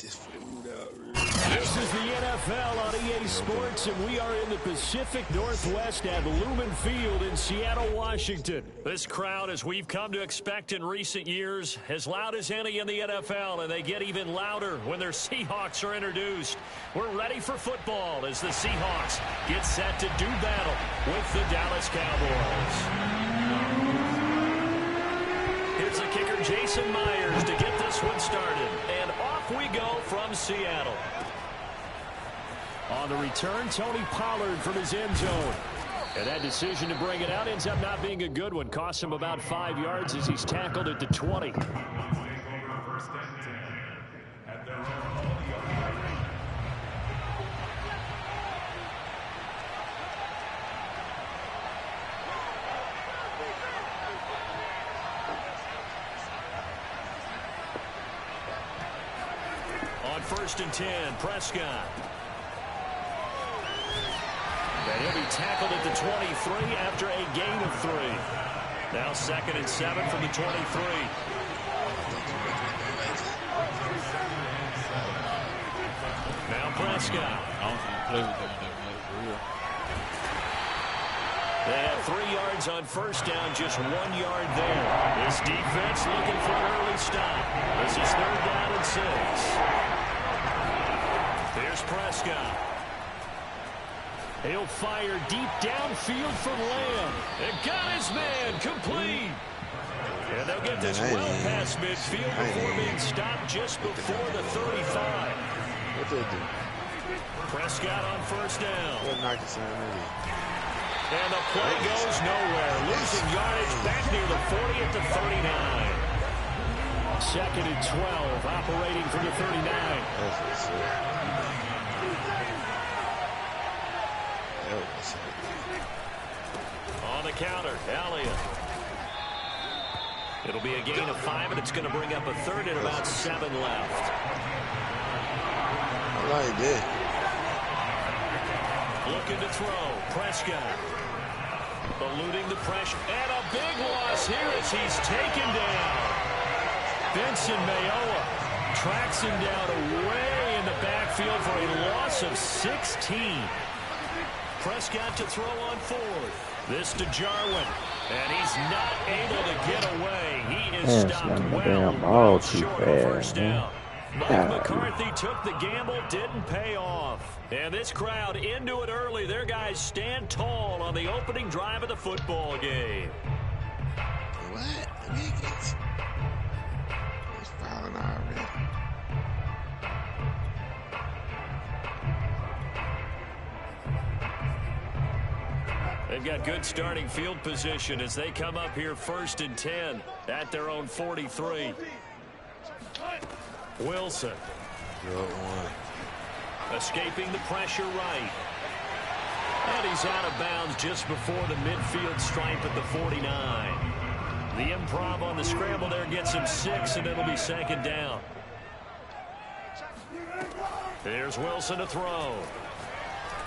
this food out. This is the NFL on EA Sports, and we are in the Pacific Northwest at Lumen Field in Seattle, Washington. This crowd, as we've come to expect in recent years, as loud as any in the NFL, and they get even louder when their Seahawks are introduced. We're ready for football as the Seahawks get set to do battle with the Dallas Cowboys. Here's the kicker, Jason Myers, to get this one started. And off we go from Seattle. On the return, Tony Pollard from his end zone. And that decision to bring it out ends up not being a good one. Costs him about 5 yards as he's tackled at the 20. On 1st and 10, Prescott. And he'll be tackled at the 23 after a gain of 3. Now 2nd and 7 from the 23. Now Prescott. They have 3 yards on 1st down, just 1 yard there. This defense looking for an early stop. This is 3rd down and 6. Here's Prescott. He'll fire deep downfield from Lamb. And got his man complete. And they'll get this well past midfield before being stopped just before the 35. What they do? Prescott on 1st down. And the play goes nowhere. Losing yardage back near the 40 at the 39. 2nd and 12, operating from the 39. On the counter, Elliott. It'll be a gain of 5, and it's going to bring up a 3rd and about 7 left. I like that. Looking to throw, Prescott. Eluding the pressure, and a big loss here as he's taken down. Benson Mayowa tracks him down away in the backfield for a loss of 16. Prescott to throw on 4th. This to Jarwin, and he's not able to get away. He is stopped well short of 1st down. Mike McCarthy took the gamble, didn't pay off. And this crowd into it early. Their guys stand tall on the opening drive of the football game. What? He's fouling already. They've got good starting field position as they come up here 1st and 10 at their own 43. Wilson. Good one. Escaping the pressure right. And he's out of bounds just before the midfield stripe at the 49. The improv on the scramble there gets him 6, and it'll be 2nd down. Here's Wilson to throw.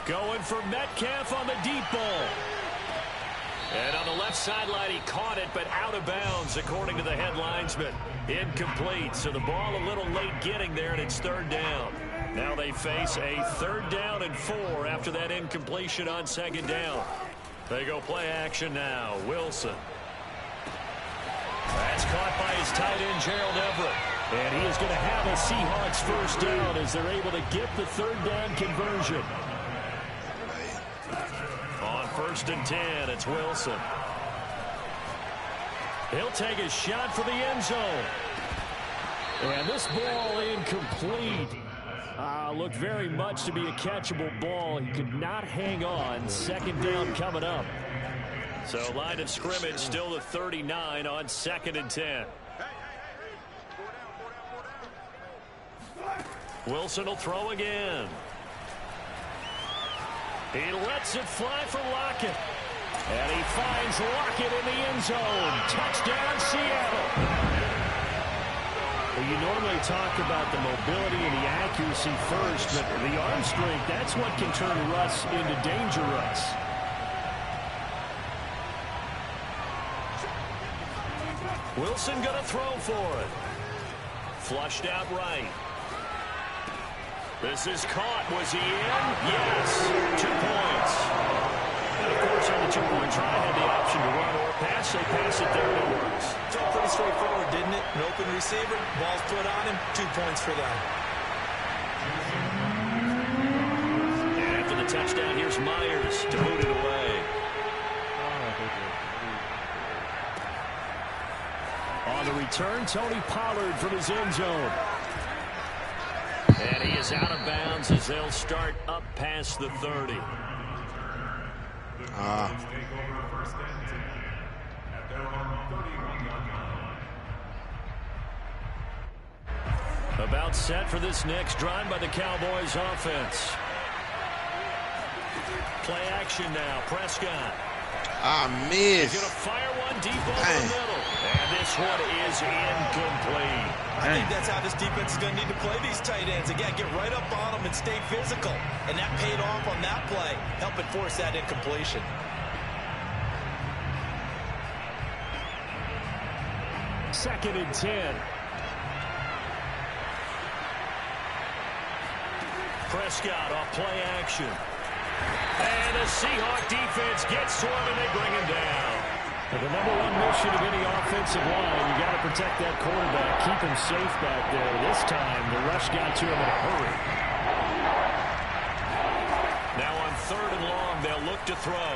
Going for Metcalf on the deep ball. And on the left sideline, he caught it, but out of bounds, according to the head linesman. Incomplete, so the ball a little late getting there, and it's 3rd down. Now they face a 3rd down and 4 after that incompletion on 2nd down. They go play action now. Wilson. That's caught by his tight end, Gerald Everett. And he is going to have a Seahawks 1st down as they're able to get the 3rd down conversion. On 1st and 10, it's Wilson. He'll take a shot for the end zone. And this ball incomplete. Looked very much to be a catchable ball. He could not hang on. 2nd down coming up. So line of scrimmage still the 39 on 2nd and 10. Wilson will throw again. He lets it fly for Lockett. And he finds Lockett in the end zone. Touchdown, Seattle. Well, you normally talk about the mobility and the accuracy first, but the arm strength, that's what can turn Russ into danger Russ. Wilson going to throw for it. Flushed out right. This is caught. Was he in? Yes. 2 points. And, of course, on the two-point try, had the option to run or pass. They pass it there, and it works. Felt pretty straightforward, didn't it? An open receiver, ball's put on him, 2 points for them. And after the touchdown, here's Myers to boot it away. On the return, Tony Pollard from his end zone. And he is out of bounds as they'll start up past the 30. About set for this next drive by the Cowboys offense. Play action now. Prescott. I missed. He's going to fire one deep over the middle. And this one is incomplete. I think that's how this defense is going to need to play these tight ends. Again, get right up on them and stay physical. And that paid off on that play, helping force that incompletion. Second and 10. Prescott off play action. And the Seahawk defense gets to him, and they bring him down. Well, the number one mission of any offensive line, you got to protect that quarterback, keep him safe back there. This time, the rush got to him in a hurry. Now on 3rd and long, they'll look to throw.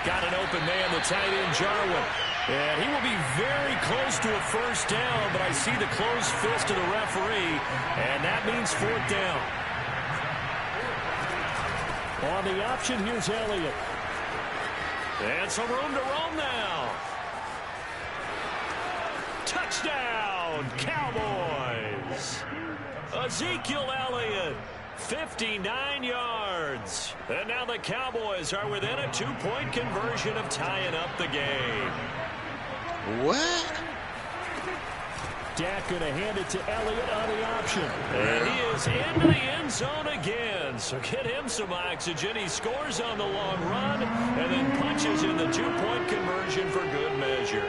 Got an open man, the tight end, Jarwin. And he will be very close to a first down, but I see the closed fist of the referee, and that means 4th down. On the option, here's Elliott. And some room to roam now. Touchdown, Cowboys. Ezekiel Elliott, 59 yards. And now the Cowboys are within a 2-point conversion of tying up the game. What? Dak going to hand it to Elliott on the option. And he is into the end zone again. So get him some oxygen. He scores on the long run and then punches in the 2-point conversion for good measure.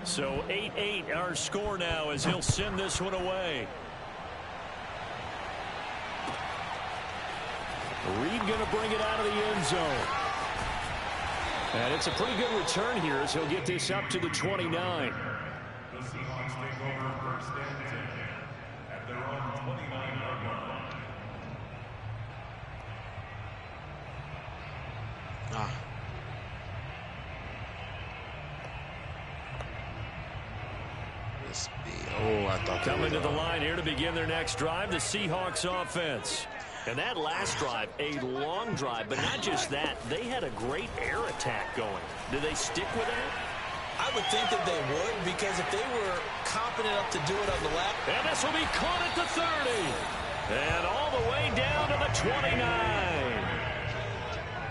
So 8-8 our score now as he'll send this one away. Reed going to bring it out of the end zone. And it's a pretty good return here as he'll get this up to the 29. The Seahawks take over 1st and 10 at their own 29-yard line. I thought coming to the line here to begin their next drive, the Seahawks offense. And that last drive, a long drive, but not just that. They had a great air attack going. Do they stick with that? I would think that they would, because if they were confident enough to do it on the left. And this will be caught at the 30. And all the way down to the 29.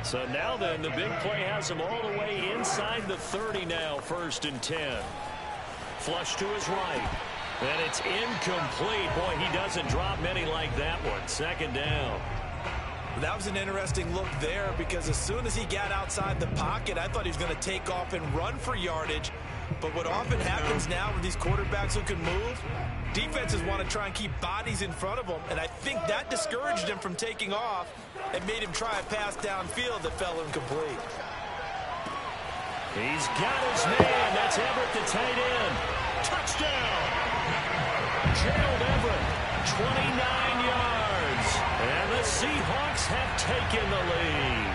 So now then, the big play has them all the way inside the 30 now, 1st and 10. Flush to his right. And it's incomplete. Boy, he doesn't drop many like that one. 2nd down. That was an interesting look there, because as soon as he got outside the pocket, I thought he was going to take off and run for yardage. But what often happens now with these quarterbacks who can move, defenses want to try and keep bodies in front of them, and I think that discouraged him from taking off and made him try a pass downfield that fell incomplete. He's got his man. That's Everett, the tight end. Touchdown. Gerald Everett, 29 yards. And the Seahawks have taken the lead.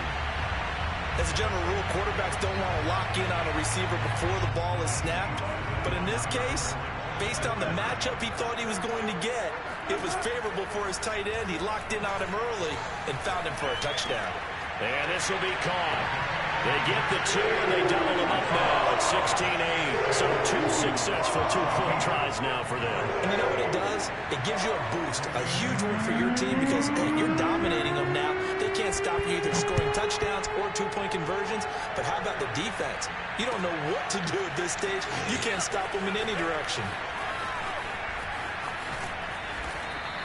As a general rule, quarterbacks don't want to lock in on a receiver before the ball is snapped. But in this case, based on the matchup he thought he was going to get, it was favorable for his tight end. He locked in on him early and found him for a touchdown. And this will be caught. They get the 2, and they double them up now at 16-8. So 2 successful 2-point tries now for them. And you know what it does? It gives you a boost, a huge one for your team, because, hey, you're dominating them now. They can't stop you either scoring touchdowns or 2-point conversions. But how about the defense? You don't know what to do at this stage. You can't stop them in any direction.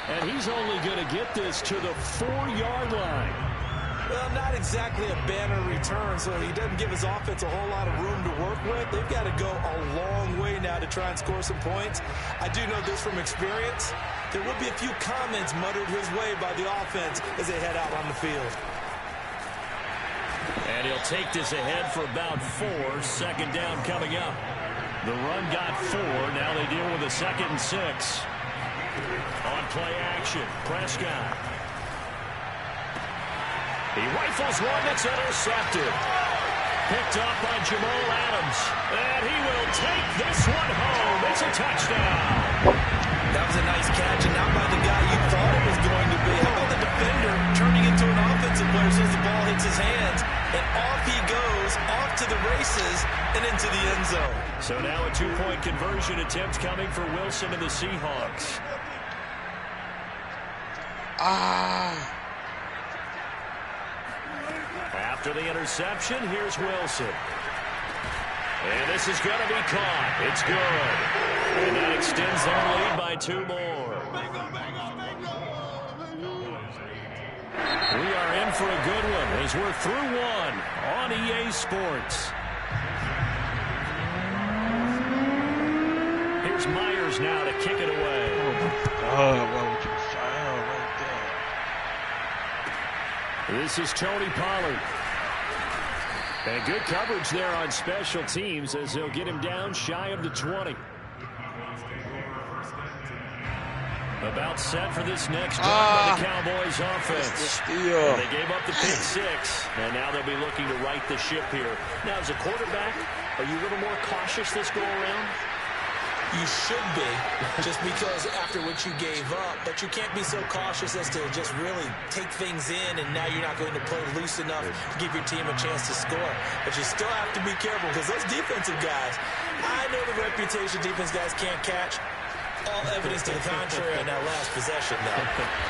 And he's only going to get this to the 4-yard line. Well, not exactly a banner return, so he doesn't give his offense a whole lot of room to work with. They've got to go a long way now to try and score some points. I do know this from experience. There will be a few comments muttered his way by the offense as they head out on the field. And he'll take this ahead for about 4. Second down coming up. The run got 4. Now they deal with a 2nd and 6. On play action, Prescott. He rifles one that's intercepted. Picked up by Jamal Adams. And he will take this one home. It's a touchdown. That was a nice catch, and not by the guy you thought it was going to be. How about the defender turning into an offensive player as soon as the ball hits his hands? And off he goes, off to the races, and into the end zone. So now a 2-point conversion attempt coming for Wilson and the Seahawks. After the interception, here's Wilson. And this is going to be caught. It's good. And that extends their lead by 2 more. We are in for a good one as we're through 1 on EA Sports. Here's Myers now to kick it away. Oh, why would you foul right there? This is Tony Pollard. And good coverage there on special teams as they'll get him down shy of the 20. About set for this next drive by the Cowboys offense. They gave up the pick 6, and now they'll be looking to right the ship here. Now, as a quarterback, are you a little more cautious this go-around? You should be, just because after what you gave up, but you can't be so cautious as to just really take things in, and now you're not going to play loose enough to give your team a chance to score. But you still have to be careful, because those defensive guys, I know the reputation defense guys can't catch. All evidence to the contrary on that last possession, though.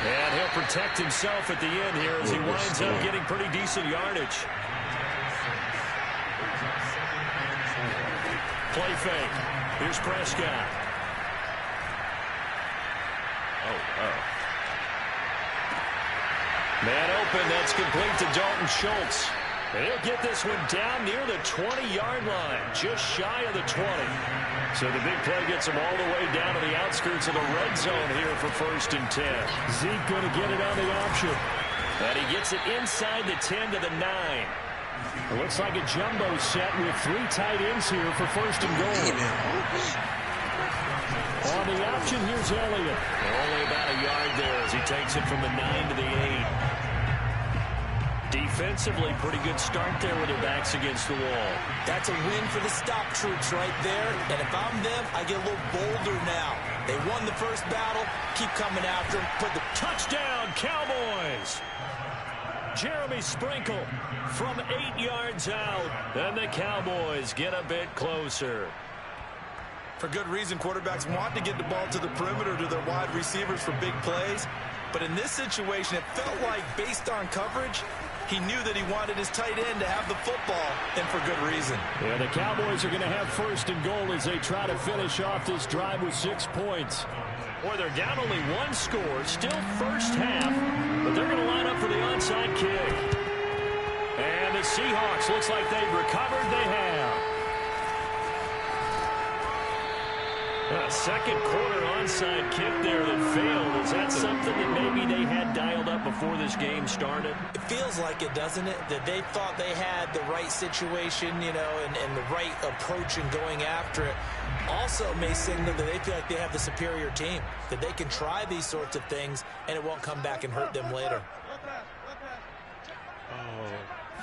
And he'll protect himself at the end here as he winds up getting pretty decent yardage. Play fake. Here's Prescott. Man open, that's complete to Dalton Schultz. And he'll get this one down near the 20-yard line, just shy of the 20. So the big play gets him all the way down to the outskirts of the red zone here for 1st and 10. Zeke going to get it on the option. And he gets it inside the 10 to the 9. It looks like a jumbo set with 3 tight ends here for 1st and goal. On the option, here's Elliott. Only about a yard there as he takes it from the 9 to the 8. Defensively, pretty good start there with their backs against the wall. That's a win for the stop troops right there. And if I'm them, I get a little bolder now. They won the first battle. Keep coming after them. Put the touchdown, Cowboys! Jeremy Sprinkle from 8 yards out. And the Cowboys get a bit closer. For good reason, quarterbacks want to get the ball to the perimeter to their wide receivers for big plays. But in this situation, it felt like, based on coverage, he knew that he wanted his tight end to have the football, and for good reason. Yeah, the Cowboys are going to have 1st and goal as they try to finish off this drive with 6 points. Boy, they're down only 1 score, still first half, but they're going to line up for the onside kick. And the Seahawks, looks like they've recovered. They have. A 2nd quarter onside kick there that failed. Is that something that maybe they had dialed up before this game started? It feels like it, doesn't it? That they thought they had the right situation, you know, and the right approach in going after it. Also may signal that they feel like they have the superior team, that they can try these sorts of things and it won't come back and hurt them later. Oh,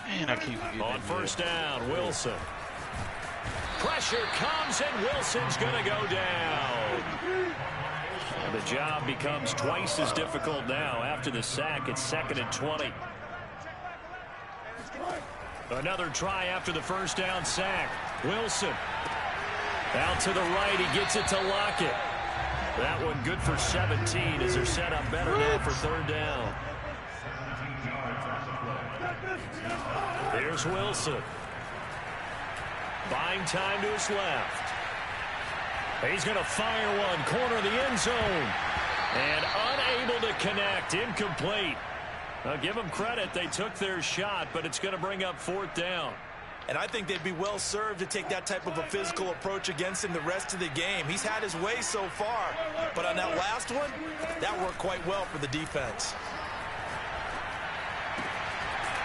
man, I keep forgetting. On 1st down, Wilson. Pressure comes, and Wilson's going to go down. The job becomes twice as difficult now. After the sack, it's 2nd and 20. Another try after the 1st down sack. Wilson. Out to the right, he gets it to Lockett. That one good for 17 as they're set up better now for 3rd down. Here's Wilson. Buying time to his left. He's going to fire one, corner of the end zone. And unable to connect. Incomplete. Now, give them credit. They took their shot, but it's going to bring up 4th down. And I think they'd be well served to take that type of a physical approach against him the rest of the game. He's had his way so far, but on that last one, that worked quite well for the defense.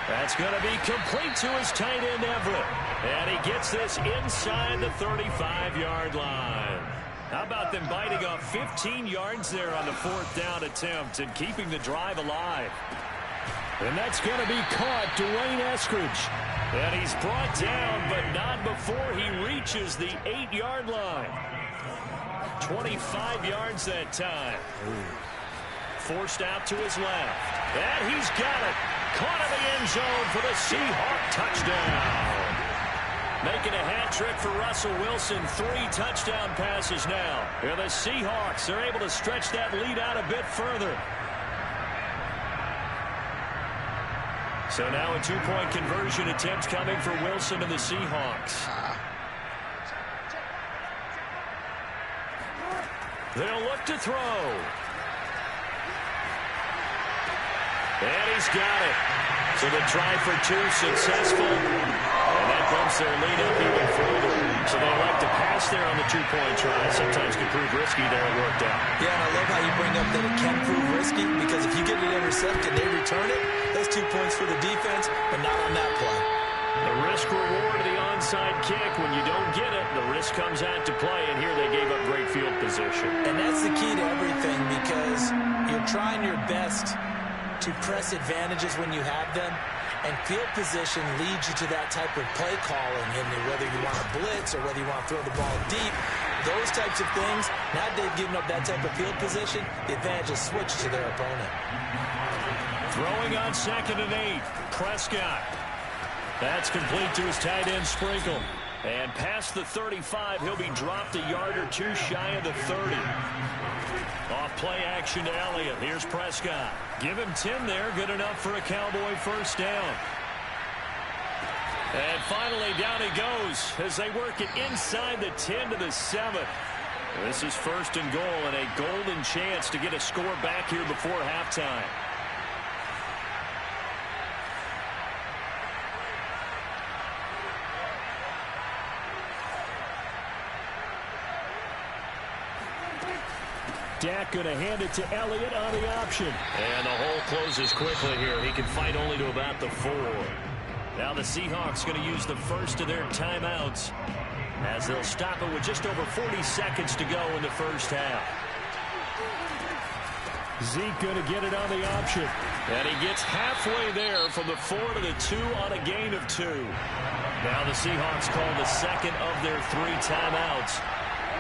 That's going to be complete to his tight end, Everett. And he gets this inside the 35-yard line. How about them biting off 15 yards there on the 4th down attempt and keeping the drive alive? And that's going to be caught, Dwayne Eskridge. And he's brought down, but not before he reaches the 8-yard line. 25 yards that time. Forced out to his left. And he's got it. Caught in the end zone for the Seahawk touchdown. Making a hat trick for Russell Wilson. 3 touchdown passes now. And the Seahawks are able to stretch that lead out a bit further. So now a 2-point conversion attempt coming for Wilson and the Seahawks. They'll look to throw. And he's got it. So the try for 2 successful. And that bumps their lead up even further. So they like to pass there on the 2-point try. Sometimes can prove risky there. It worked out. Yeah, and I love how you bring up that it can prove risky, because if you get it intercepted, they return it. That's 2 points for the defense, but not on that play. The risk reward of the onside kick. When you don't get it, the risk comes out to play, and here they gave up great field position. And that's the key to everything, because you're trying your best to press advantages when you have them, and field position leads you to that type of play calling, and whether you want to blitz or whether you want to throw the ball deep, those types of things. Now they've given up that type of field position, the advantage is switched to their opponent. Throwing on 2nd and 8, Prescott. That's complete to his tight end, Sprinkle. And past the 35, he'll be dropped a yard or 2 shy of the 30. Off play action to Elliott. Here's Prescott. Give him 10 there. Good enough for a Cowboy 1st down. And finally, down he goes as they work it inside the 10 to the 7. This is 1st and goal, and a golden chance to get a score back here before halftime. Dak going to hand it to Elliott on the option. And the hole closes quickly here. He can fight only to about the 4. Now the Seahawks going to use the first of their timeouts as they'll stop it with just over 40 seconds to go in the 1st half. Zeke going to get it on the option. And he gets halfway there from the 4 to the 2 on a gain of 2. Now the Seahawks call the 2nd of their 3 timeouts,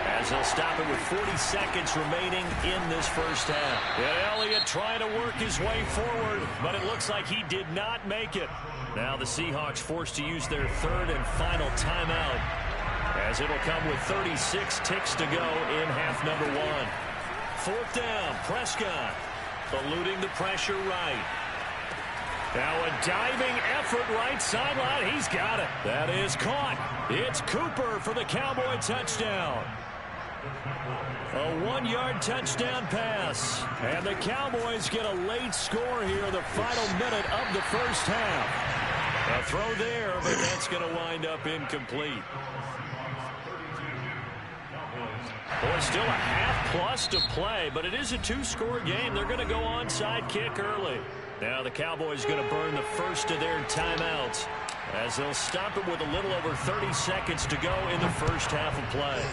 as they'll stop it with 40 seconds remaining in this 1st half. And Elliott trying to work his way forward, but it looks like he did not make it. Now the Seahawks forced to use their 3rd and final timeout, as it'll come with 36 ticks to go in half number 1. 4th down, Prescott eluding the pressure right. Now a diving effort right sideline. He's got it. That is caught. It's Cooper for the Cowboy touchdown. A 1-yard touchdown pass. And the Cowboys get a late score here in the final minute of the 1st half. A throw there, but that's going to wind up incomplete. Boy, still a half-plus to play, but it is a 2-score game. They're going to go onside kick early. Now the Cowboys going to burn the first of their timeouts, as they'll stop it with a little over 30 seconds to go in the 1st half of play.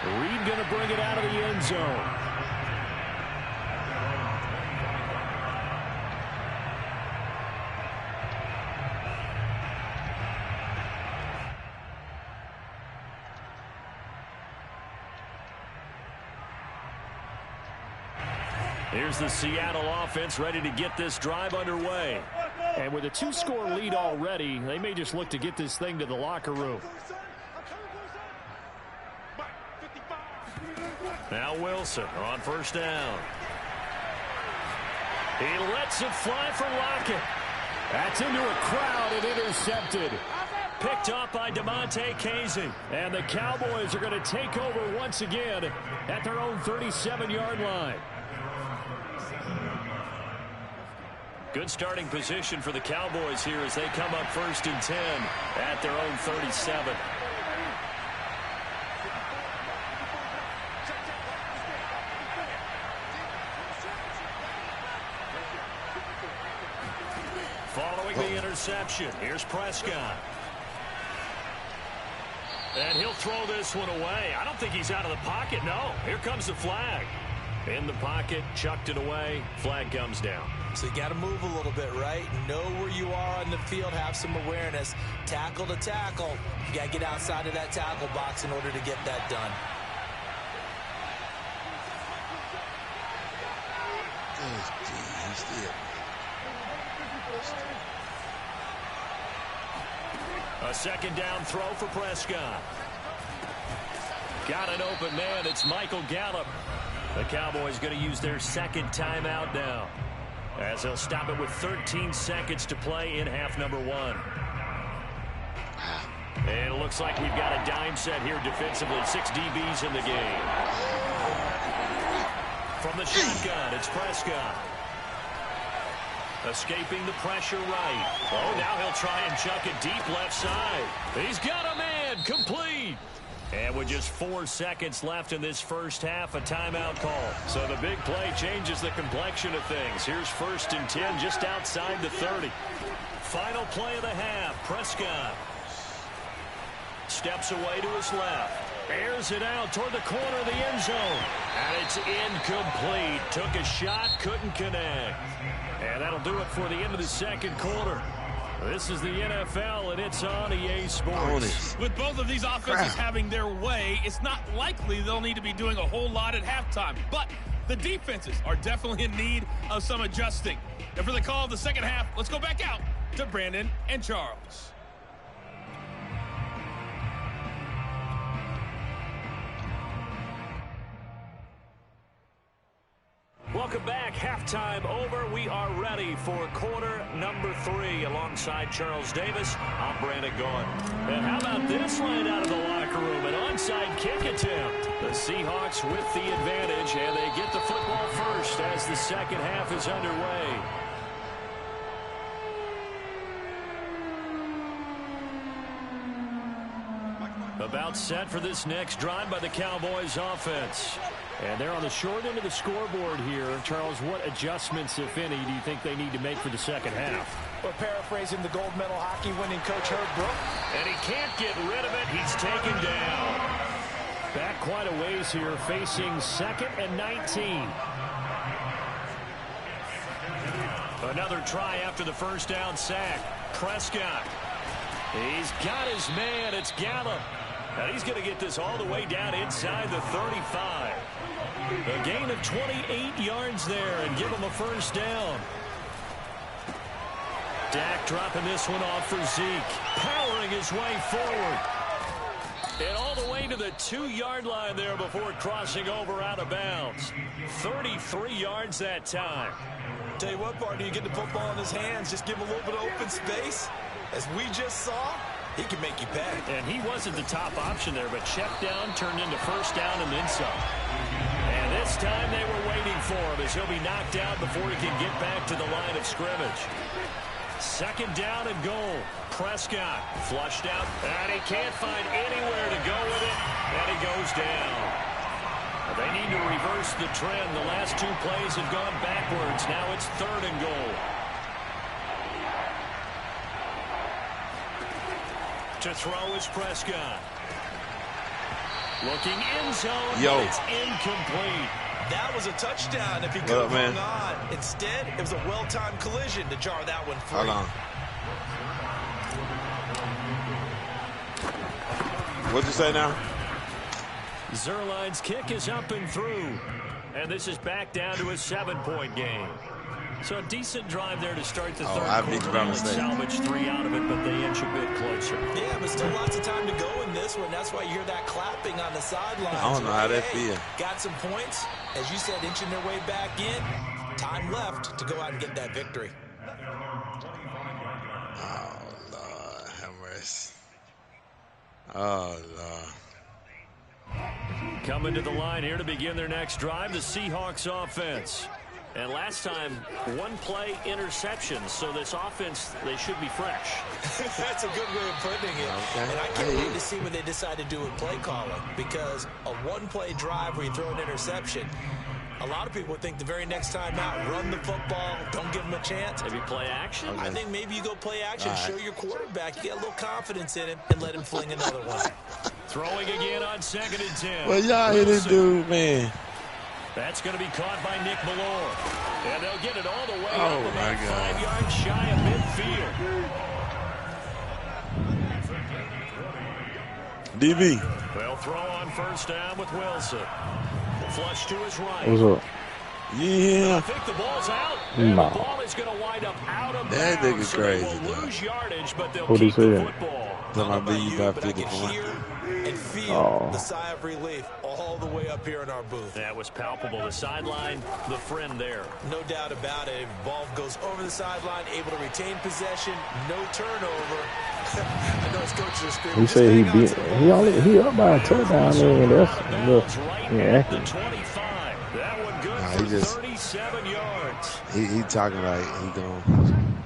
Reed going to bring it out of the end zone. Here's the Seattle offense ready to get this drive underway. And with a 2-score lead already, they may just look to get this thing to the locker room. Now Wilson on 1st down. He lets it fly for Lockett. That's into a crowd and intercepted. picked off by DeMonte Casey. And the Cowboys are going to take over once again at their own 37-yard line. Good starting position for the Cowboys here as they come up 1st and 10 at their own 37. Following the interception, here's Prescott. And he'll throw this one away. I don't think he's out of the pocket, no. Here comes the flag. In the pocket, chucked it away, flag comes down. So you got to move a little bit, right? Know where you are on the field, have some awareness. Tackle to tackle. You got to get outside of that tackle box in order to get that done. A second down throw for Prescott. Got an open man. It's Michael Gallup. The Cowboys going to use their second timeout now, as they'll stop it with 13 seconds to play in half number 1. And it looks like we've got a dime set here defensively. 6 DBs in the game. From the shotgun, it's Prescott. Escaping the pressure right. Oh, now he'll try and chuck it deep left side. He's got a man. Complete. And with just 4 seconds left in this first half, a timeout call. So the big play changes the complexion of things. Here's 1st and 10 just outside the 30. Final play of the half. Prescott steps away to his left. Airs it out toward the corner of the end zone. And it's incomplete. Took a shot, couldn't connect. And that'll do it for the end of the second quarter. This is the NFL, and it's on EA Sports. With both of these offenses having their way, it's not likely they'll need to be doing a whole lot at halftime. But the defenses are definitely in need of some adjusting. And for the call of the second half, let's go back out to Brandon and Charles. Welcome back. Halftime over. We are ready for quarter number 3. Alongside Charles Davis, I'm Brandon Gaughan. And how about this line out of the locker room? An onside kick attempt. The Seahawks with the advantage, and they get the football first as the second half is underway. About set for this next drive by the Cowboys offense. And they're on the short end of the scoreboard here. Charles, what adjustments, if any, do you think they need to make for the second half? Well, paraphrasing the gold medal hockey winning coach Herb Brooke. And he can't get rid of it. He's taken down. Back quite a ways here, facing 2nd and 19. Another try after the first down sack. Prescott. He's got his man. It's Gallup. And he's going to get this all the way down inside the 35. A gain of 28 yards there and give him a first down. Dak dropping this one off for Zeke. Powering his way forward. And all the way to the 2-yard line there before crossing over out of bounds. 33 yards that time. Tell you what, partner, you get the football in his hands, just give him a little bit of open space. As we just saw, he can make you pay. And he wasn't the top option there, but check down turned into first down and then some. And this time they were waiting for him as he'll be knocked out before he can get back to the line of scrimmage. Second down and goal. Prescott flushed out, and he can't find anywhere to go with it, and he goes down. They need to reverse the trend. The last 2 plays have gone backwards. Now it's 3rd and goal. To throw is Prescott. Looking end zone, but it's incomplete. That was a touchdown if he could have hung on. Instead, it was a well-timed collision to jar that one free. Hold on. What'd you say now? Zerline's kick is up and through. And this is back down to a 7-point game. So a decent drive there to start the third quarter. They only salvage 3 out of it, but they inch a bit closer. Yeah, but still lots of time to go in this one. That's why you hear that clapping on the sidelines. I don't know how that feels. Got some points. As you said, inching their way back in. Time left to go out and get that victory. Oh, Lord, have mercy. Oh, Lord. Coming to the line here to begin their next drive, the Seahawks offense. And last time, one play interception. So this offense, they should be fresh. That's a good way of putting it. Okay. And I can't wait to see what they decide to do with play calling, because a one-play drive where you throw an interception, a lot of people think the very next time out, run the football, don't give them a chance. Maybe play action? I think maybe you go play action, show your quarterback, you get a little confidence in him, and let him fling another one. Throwing again on 2nd and 10. Well, y'all hit this dude, man. That's going to be caught by Nick Malore. And they'll get it all the way Oh, up my about God. 5 yards shy of midfield. DB. They'll throw on 1st down with Wilson. Flush to his right. What's up? Yeah. I think the ball's out. And No. the ball is going to wind up out of That bounds. nigga So crazy, they will though. lose yardage, but they'll What'd he keep the say? football. Talking about beat you by but I 50 can points. hear and feel the Oh. sigh of relief all the way up here in our booth. That was palpable. The sideline, the friend there. No doubt about it. Ball goes over the sideline, able to retain possession, no turnover. I know his coaches are screaming. He "Just said hang on to the ball." he up by a touchdown, man. That's a little Right at the inaccurate. 25. That one good Nah, for he just- 37 yards. He talking like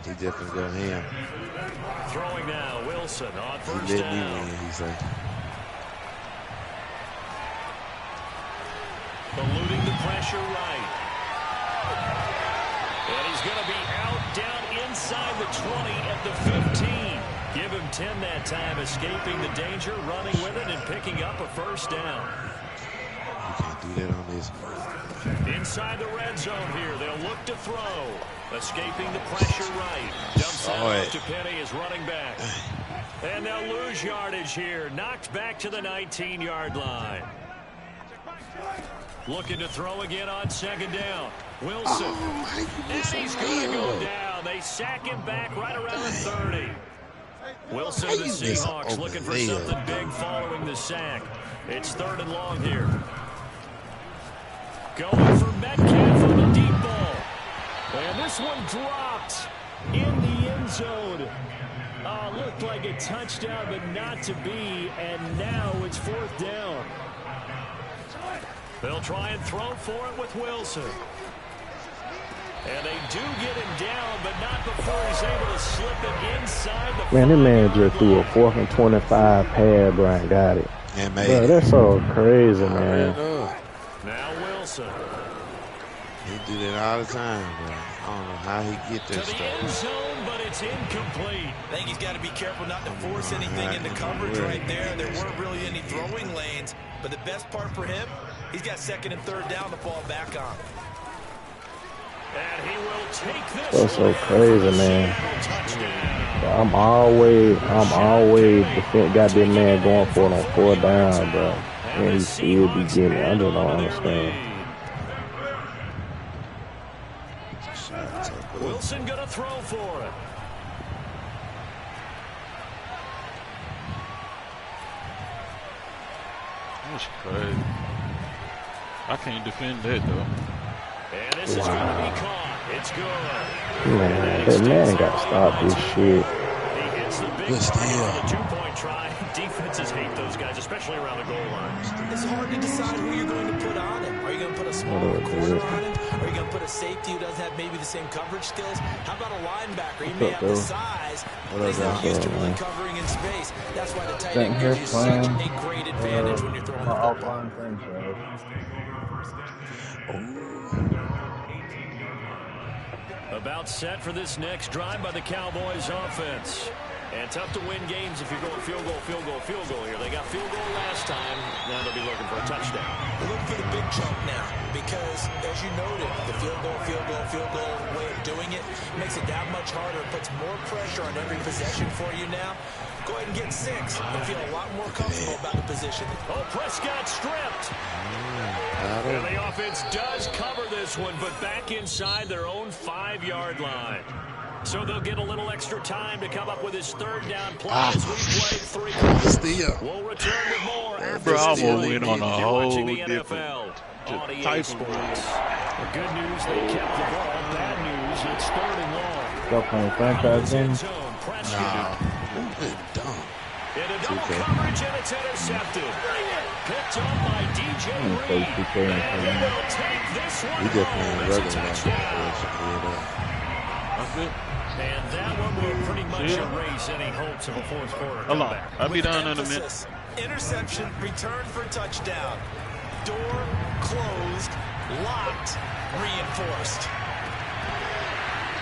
he just gonna go ham. Throwing now, Wilson on He 1st let me down. win, he say. Eluding the pressure right. And he's going to be out down inside the 20 at the 15. Give him 10 that time, escaping the danger, running with it, and picking up a 1st down. You can't do that on this. Inside the red zone here, they'll look to throw. Escaping the pressure right. Dumps that off to Penny as running back. And they'll lose yardage here. Knocked back to the 19-yard line. Looking to throw again on 2nd down. Wilson. And he's going to go down. They sack him back right around the 30. Wilson and the Seahawks looking for something big following the sack. It's 3rd and long here. Going for Metcalf on the deep ball. And this one dropped in the end zone. Looked like a touchdown, but not to be. And now it's 4th down. They'll try and throw for it with Wilson. And they do get him down, but not before he's able to slip it inside the Man, this man just threw a 4th and 25 pad, bro, and got it. And made Bro, it. that's so crazy, man. Now Wilson. He do that all the time, bro. I don't know how he get To that the end stuff. zone, but it's incomplete. I think he's got to be careful not to force anything into coverage right there. There weren't really any throwing lanes, but the best part for him, he's got 2nd and 3rd down to fall back on. And he will take this. That's so crazy, man. I'm always got this man going for it on 4th down, bro. And he still be getting it. I just don't understand. Wilson gonna throw for it. That's crazy. I can't defend that, though. And this is going to be caught. It's good. Man, that man got to stop this shit. He hits the big Good steal. on the 2-point try. Defenses hate those guys, especially around the goal line. It's hard to decide who you're going to put on him. Are you going to put a smaller corner on him? Are you going to put a safety who doesn't have maybe the same coverage skills? How about a linebacker? He may have the size, but he's not used to really covering in space. That's why the tight end gives you such a great advantage when you're throwing the football. About set for this next drive by the Cowboys offense. And tough to win games if you're going field goal, field goal, field goal here. They got field goal last time. Now they'll be looking for a touchdown. Look for the big chunk now, because as you noted, the field goal way of doing it makes it that much harder. It puts more pressure on every possession for you now. Go ahead and get 6 and feel a lot more comfortable about the position. Oh, Prescott stripped. And the offense does cover this one, but back inside their own 5-yard line. So they'll get a little extra time to come up with his 3rd down play as we played 3 quarters. We'll return with more after Bro, this I'm one. win on a You're whole watching the different NFL on EA type of Sports. win. The good news, they kept the ball. Bad news, it's 3rd and long. Y'all playing franchise End games? zone, Prescott. Nah, who been dumb? Into double coverage, and it's intercepted. Picked up by DJ Reed. And he will take this one He just home. playing It's a regular touchdown. That's it. And that one will pretty much erase any hopes of a fourth quarter comeback. I'll be With down in a emphasis. minute. Interception, return for touchdown. Door closed, locked, reinforced.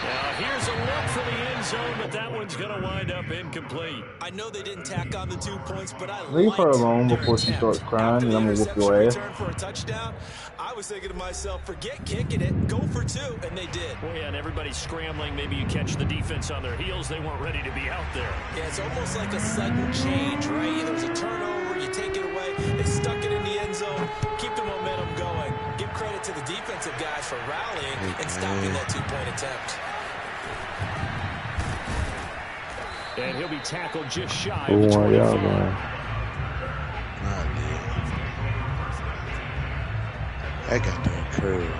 Now here's a look for the end zone, but that one's going to wind up incomplete. I know they didn't tack on the 2 points, but I Leave her liked alone their before she attempt. starts crying, After and the I'm gonna whoop interception your ass. return for a touchdown, I was thinking to myself, forget kicking it, go for 2, and they did. Well, yeah, and everybody's scrambling. Maybe you catch the defense on their heels. They weren't ready to be out there. Yeah, it's almost like a sudden change, right? There's a turnover, you take it away, they stuck it in the end zone, keep the momentum going. Give credit to the defensive guys for rallying and stopping that 2-point attempt. And he'll be tackled just shy Who of the won 25. y'all, man? That got that curve.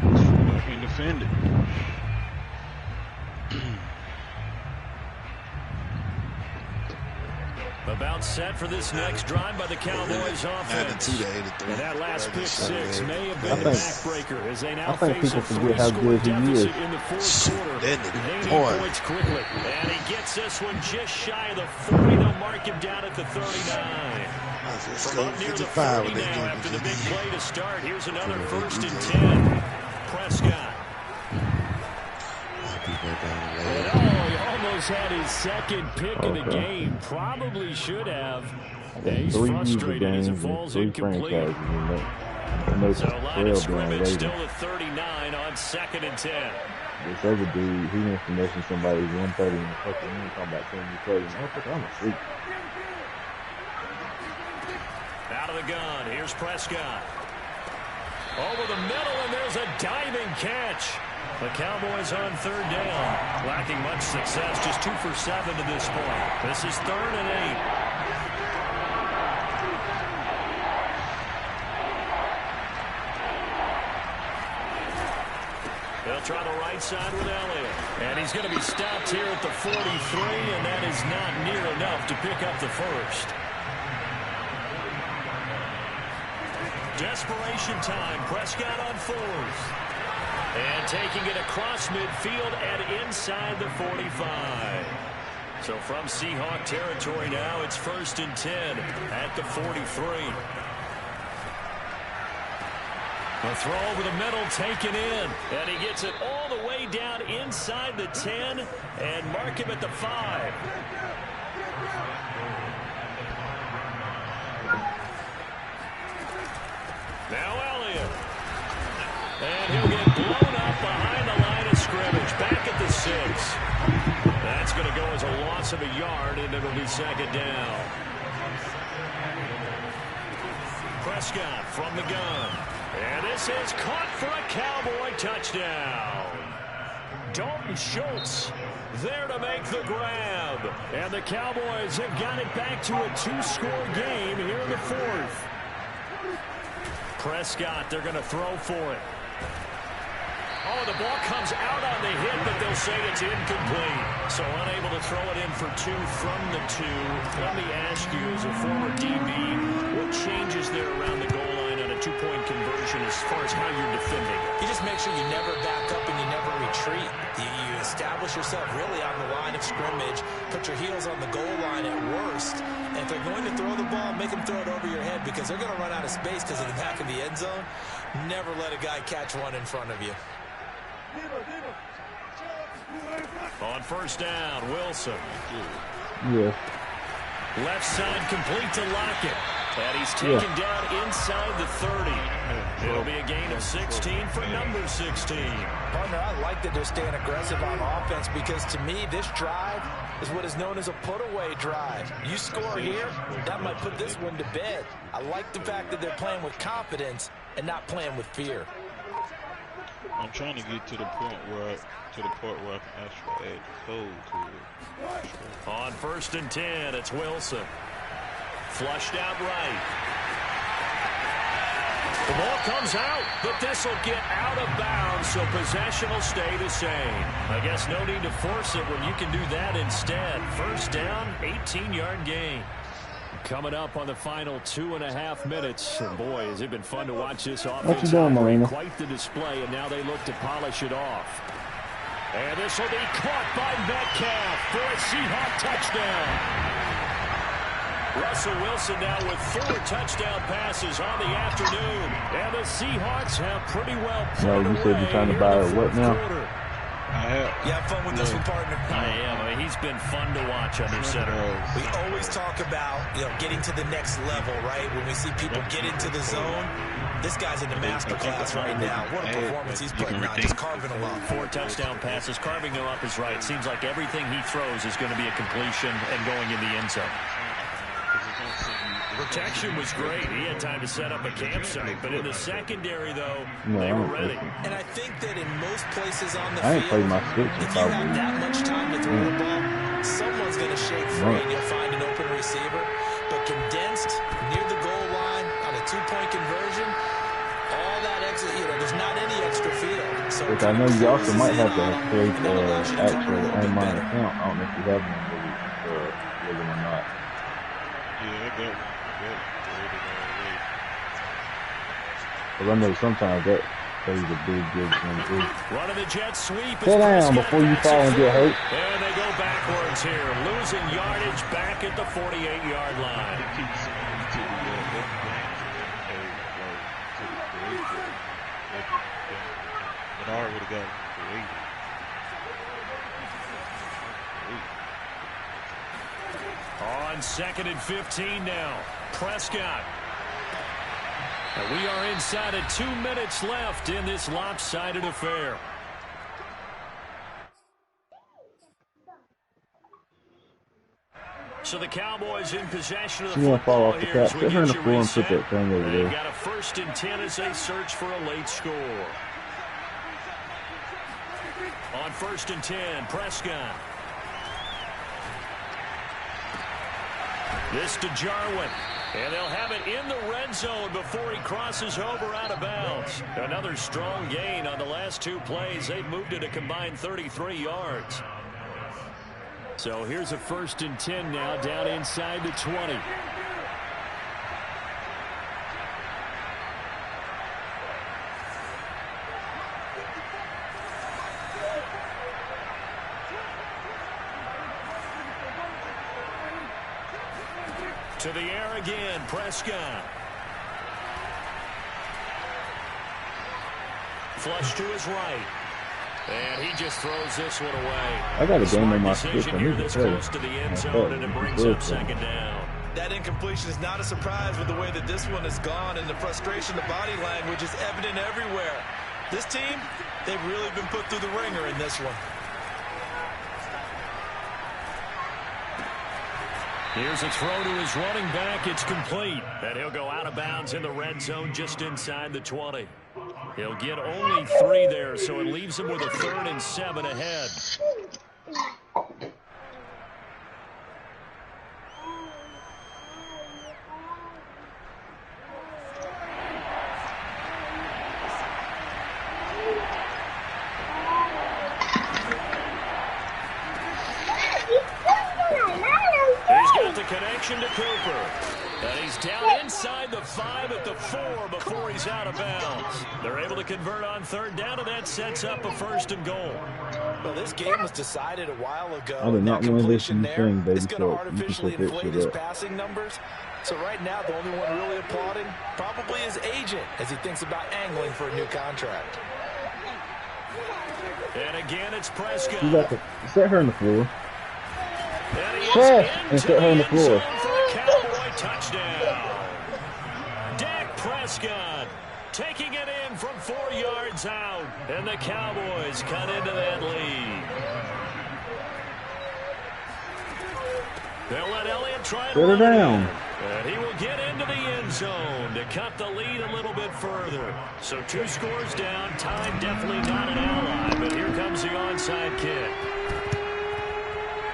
I can't defend it. About set for this next drive by the Cowboys offense. 92 to 83. And that last pick six may have been I the think- backbreaker as they now I think face a people forget how three-score good he deficit is. in the fourth quarter. That nigga, They need boy. points quickly. And he gets this one just shy of the 40. They'll mark him down at the 39. From up near the 40 now after the big play to start. Here's another 1st and 10. Prescott. And he almost had his second pick of the game. Probably should have. Yeah, He's 3 user frustrated as games it and falls 3 incomplete. franchises. And they So line of 12 scrimmage games still later. at 39 on 2nd and 10. This other dude, he went from messing somebody 130 in the fucking room, talking about 10 you play. Motherfucker, I'm asleep. Out of the gun, here's Prescott. Over the middle, and there's a diving catch. The Cowboys on 3rd down. Lacking much success, just 2 for 7 to this point. This is 3rd and 8. They'll try the right side with Elliott. And he's going to be stopped here at the 43, and that is not near enough to pick up the first. Desperation time. Prescott on 4th. And taking it across midfield and inside the 45. So from Seahawk territory now, it's 1st and 10 at the 43. A throw over the middle taken in. And he gets it all the way down inside the 10 and mark him at the 5. Now Elliott. And he'll get blown up behind the line of scrimmage. Back at the 6. That's going to go as a loss of a yard, and it'll be 2nd down. Prescott from the gun. And this is caught for a Cowboy touchdown. Dalton Schultz there to make the grab. And the Cowboys have got it back to a 2-score game here in the 4th. Prescott, they're going to throw for it. Oh, the ball comes out on the hit, but they'll say it's incomplete. So unable to throw it in for 2 from the 2. Let me ask you, as a former DB, what changes there around the goal line on a 2-point conversion as far as how you're defending? You just make sure you never back up and you never retreat. You establish yourself really on the line of scrimmage, put your heels on the goal line at worst, and if they're going to throw the ball, make them throw it over your head because they're going to run out of space because of the back of the end zone. Never let a guy catch one in front of you. On 1st down, Wilson. Yeah. Left side complete to Lockett. And he's taken down inside the 30. It'll be a gain of 16 for number 16. Partner, I like that they're staying aggressive on offense because to me, this drive is what is known as a put-away drive. You score here, that might put this one to bed. I like the fact that they're playing with confidence and not playing with fear. I'm trying to get to the point where I can actually add code to it. On 1st and 10, it's Wilson. Flushed out right. The ball comes out, but this will get out of bounds, so possession will stay the same. I guess no need to force it when you can do that instead. First down, 18-yard gain. Coming up on the final 2.5 minutes. And boy, has it been fun to watch this offense operate. Quite the display, and now they look to polish it off. And this will be caught by Metcalf for a Seahawk touchdown. Russell Wilson now with 4 touchdown passes on the afternoon. And the Seahawks have pretty well played away. You said you're trying to buy what now? You have fun with this one, partner. I am. I mean, he's been fun to watch under center. We always talk about, getting to the next level, right? When we see people get into the zone, this guy's in the master class right now. What a performance he's putting on, just carving them up. 4 touchdown passes, carving them up is right. Seems like everything he throws is going to be a completion and going in the end zone. Protection was great. He had time to set up a campsite. But in the secondary, though, they were ready. And I think that in most places on the field, if you have that much time to throw the ball, someone's going to shake free and you'll find an open receiver. But condensed near the goal line on a 2-point conversion, all that extra, there's not any extra field. So which I know you also might have to create actual online account. I don't know if you have one with them or not. Yeah, I got one. Because I know sometimes that plays a big difference too. Running the jet sweep. Sit down before you fall and get hurt. And they go backwards here, losing yardage back at the 48-yard line. But I already got On 2nd and 15 now. Prescott. And we are inside of 2 minutes left in this lopsided affair. So the Cowboys in possession of the football here as we get you reset. They've got a 1st and 10 as they search for a late score. On 1st and 10, Prescott. This to Jarwin. And they'll have it in the red zone before he crosses over out of bounds. Another strong gain on the last 2 plays. They've moved it a combined 33 yards. So here's a 1st and 10 now down inside the 20. To the air again, Prescott. Flush to his right. And he just throws this one away. I got a game in my position here this close to the end zone, and it brings up 2nd down. That incompletion is not a surprise with the way that this one has gone, and the frustration, the body language is evident everywhere. This team, they've really been put through the ringer in this one. Here's a throw to his running back. It's complete. And he'll go out of bounds in the red zone just inside the 20. He'll get only 3 there, so it leaves him with a 3rd and 7 ahead. To Cooper. And he's down inside the 5 at the 4 before he's out of bounds. They're able to convert on 3rd down, and that sets up a 1st and goal. Well, this game was decided a while ago. I did not want to listen to thing, baby. It's going to artificially inflate his passing numbers. So right now, the only one really applauding probably his agent as he thinks about angling for a new contract. And again, it's Prescott. You got to set her on the floor. And set her on the floor. Cowboy touchdown. Dak Prescott taking it in from 4 yards out. And the Cowboys cut into that lead. They'll let Elliott try to run down. And he will get into the end zone to cut the lead a little bit further. So 2 scores down. Time definitely not an ally. But here comes the onside kick.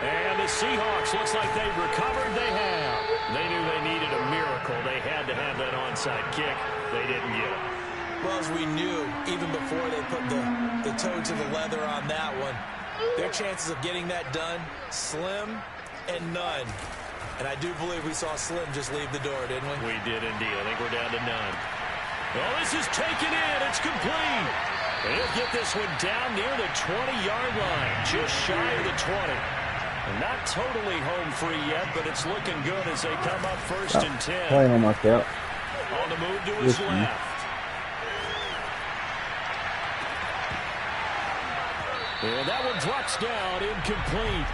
And the the Seahawks, looks like they've recovered. They have. They knew they needed a miracle. They had to have that onside kick. They didn't get it. Well, as we knew, even before they put the toe to the leather on that one, their chances of getting that done, slim and none. And I do believe we saw Slim just leave the door, didn't we? We did indeed. I think we're down to none. Oh, this is taken in. It's complete. They'll get this one down near the 20-yard line, just shy of the 20. And not totally home free yet, but it's looking good as they come up 1st and 10. Playing on myself. On the move to his left. And that one drops down, incomplete.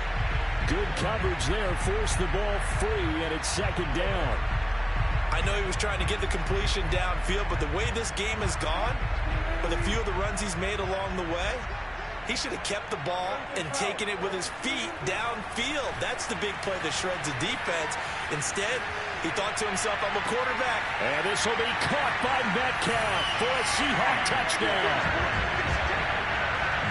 Good coverage there, forced the ball free, and it's 2nd down. I know he was trying to get the completion downfield, but the way this game has gone, with a few of the runs he's made along the way, he should have kept the ball and taken it with his feet downfield. That's the big play that shreds the defense. Instead, he thought to himself, I'm a quarterback. And this will be caught by Metcalf for a Seahawk touchdown.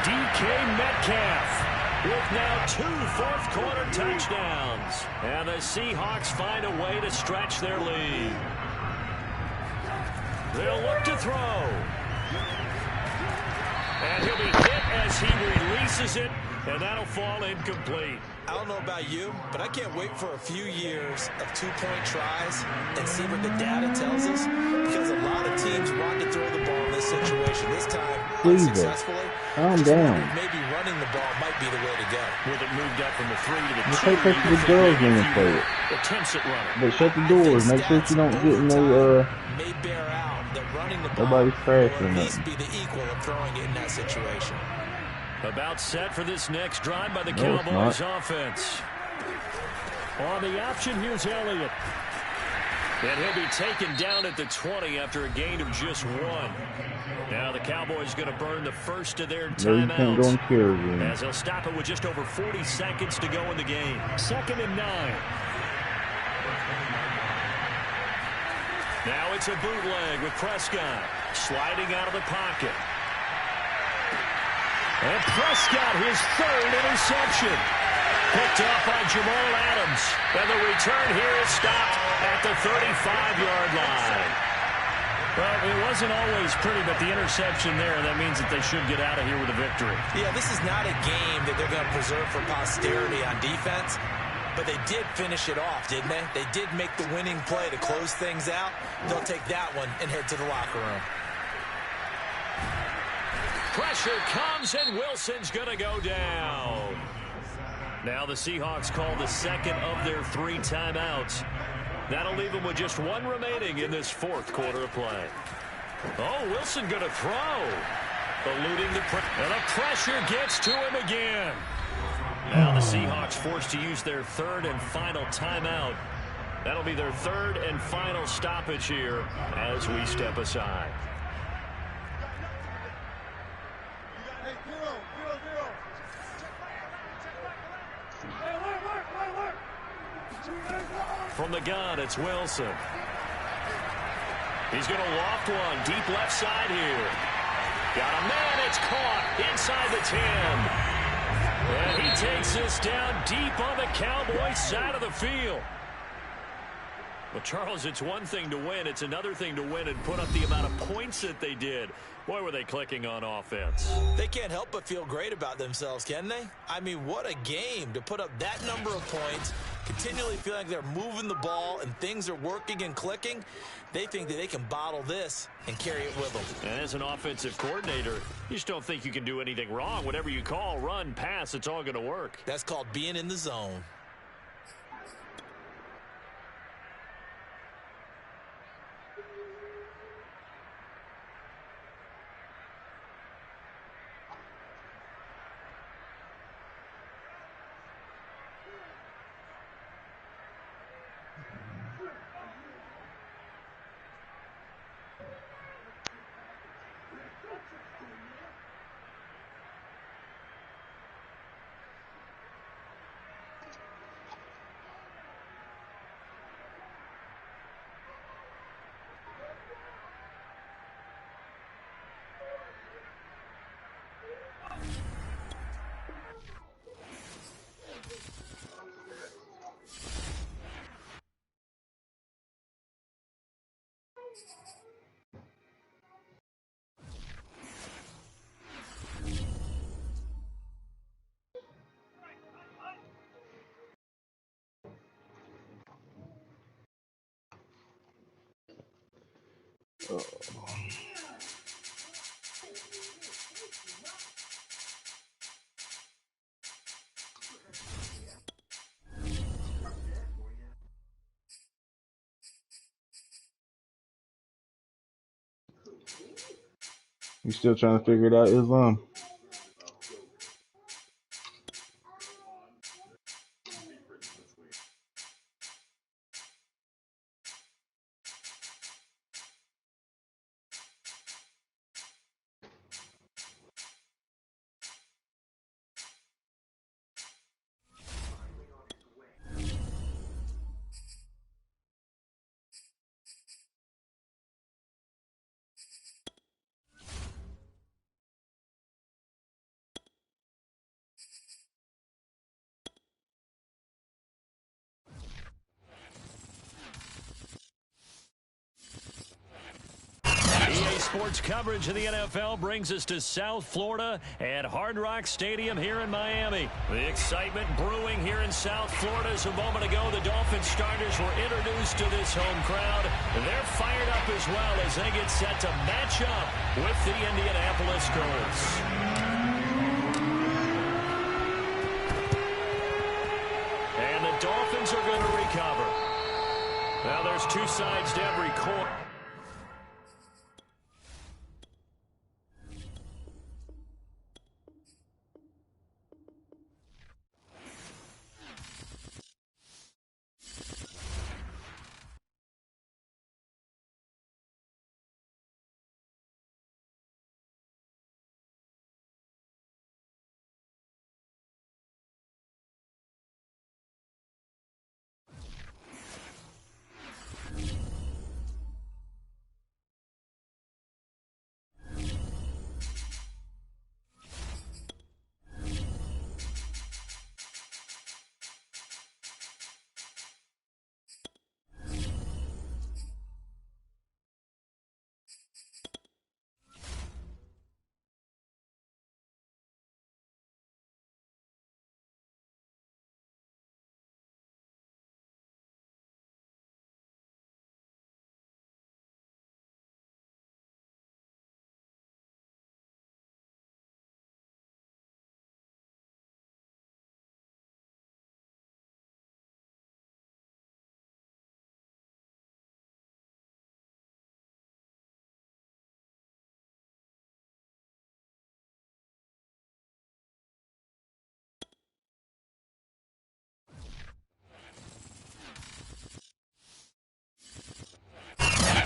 DK Metcalf with now 2 fourth-quarter touchdowns. And the Seahawks find a way to stretch their lead. They'll look to throw. And he'll be hit as he releases it, and that'll fall incomplete. I don't know about you, but I can't wait for a few years of 2-point tries and see what the data tells us, because a lot of teams want to throw the ball in this situation. This time, unsuccessfully. Calm down. Maybe running the ball might be the way to go. With it moved up from the 3 to the 2. Just take the girls in and play it. Attempts at running. But shut the doors. Make sure you don't get no, may bear out that running the ball nobody's crashing will at or least be the equal of throwing it in that situation. About set for this next drive by the Cowboys offense. On the option, here's Elliott. And he'll be taken down at the 20 after a gain of just 1. Now the Cowboys going to burn the first of their timeouts as they'll stop it with just over 40 seconds to go in the game. 2nd and 9. Now it's a bootleg with Prescott sliding out of the pocket. And Prescott, his 3rd interception. Picked off by Jamal Adams. And the return here is stopped at the 35-yard line. Well, it wasn't always pretty, but the interception there, that means that they should get out of here with a victory. Yeah, this is not a game that they're going to preserve for posterity on defense, but they did finish it off, didn't they? They did make the winning play to close things out. They'll take that one and head to the locker room. Pressure comes, and Wilson's going to go down. Now the Seahawks call the 2nd of their 3 timeouts. That'll leave them with just 1 remaining in this 4th quarter of play. Oh, Wilson going to throw. Eluding the pressure. And the pressure gets to him again. Now the Seahawks forced to use their 3rd and final timeout. That'll be their 3rd and final stoppage here as we step aside. From the gun, it's Wilson. He's going to loft one deep left side here. Got a man, it's caught inside the 10. And he takes this down deep on the Cowboys side of the field. Well, Charles, it's one thing to win. It's another thing to win and put up the amount of points that they did. Boy, were they clicking on offense. They can't help but feel great about themselves, can they? I mean, what a game to put up that number of points, continually feeling like they're moving the ball and things are working and clicking. They think that they can bottle this and carry it with them. And as an offensive coordinator, you just don't think you can do anything wrong. Whatever you call, run, pass, it's all going to work. That's called being in the zone. You still trying to figure it out, Islam? EA Sports coverage of the NFL brings us to South Florida at Hard Rock Stadium here in Miami. The excitement brewing here in South Florida as a moment ago the Dolphins starters were introduced to this home crowd. They're fired up as well as they get set to match up with the Indianapolis Colts. And the Dolphins are going to recover. Now there's two sides to every coin.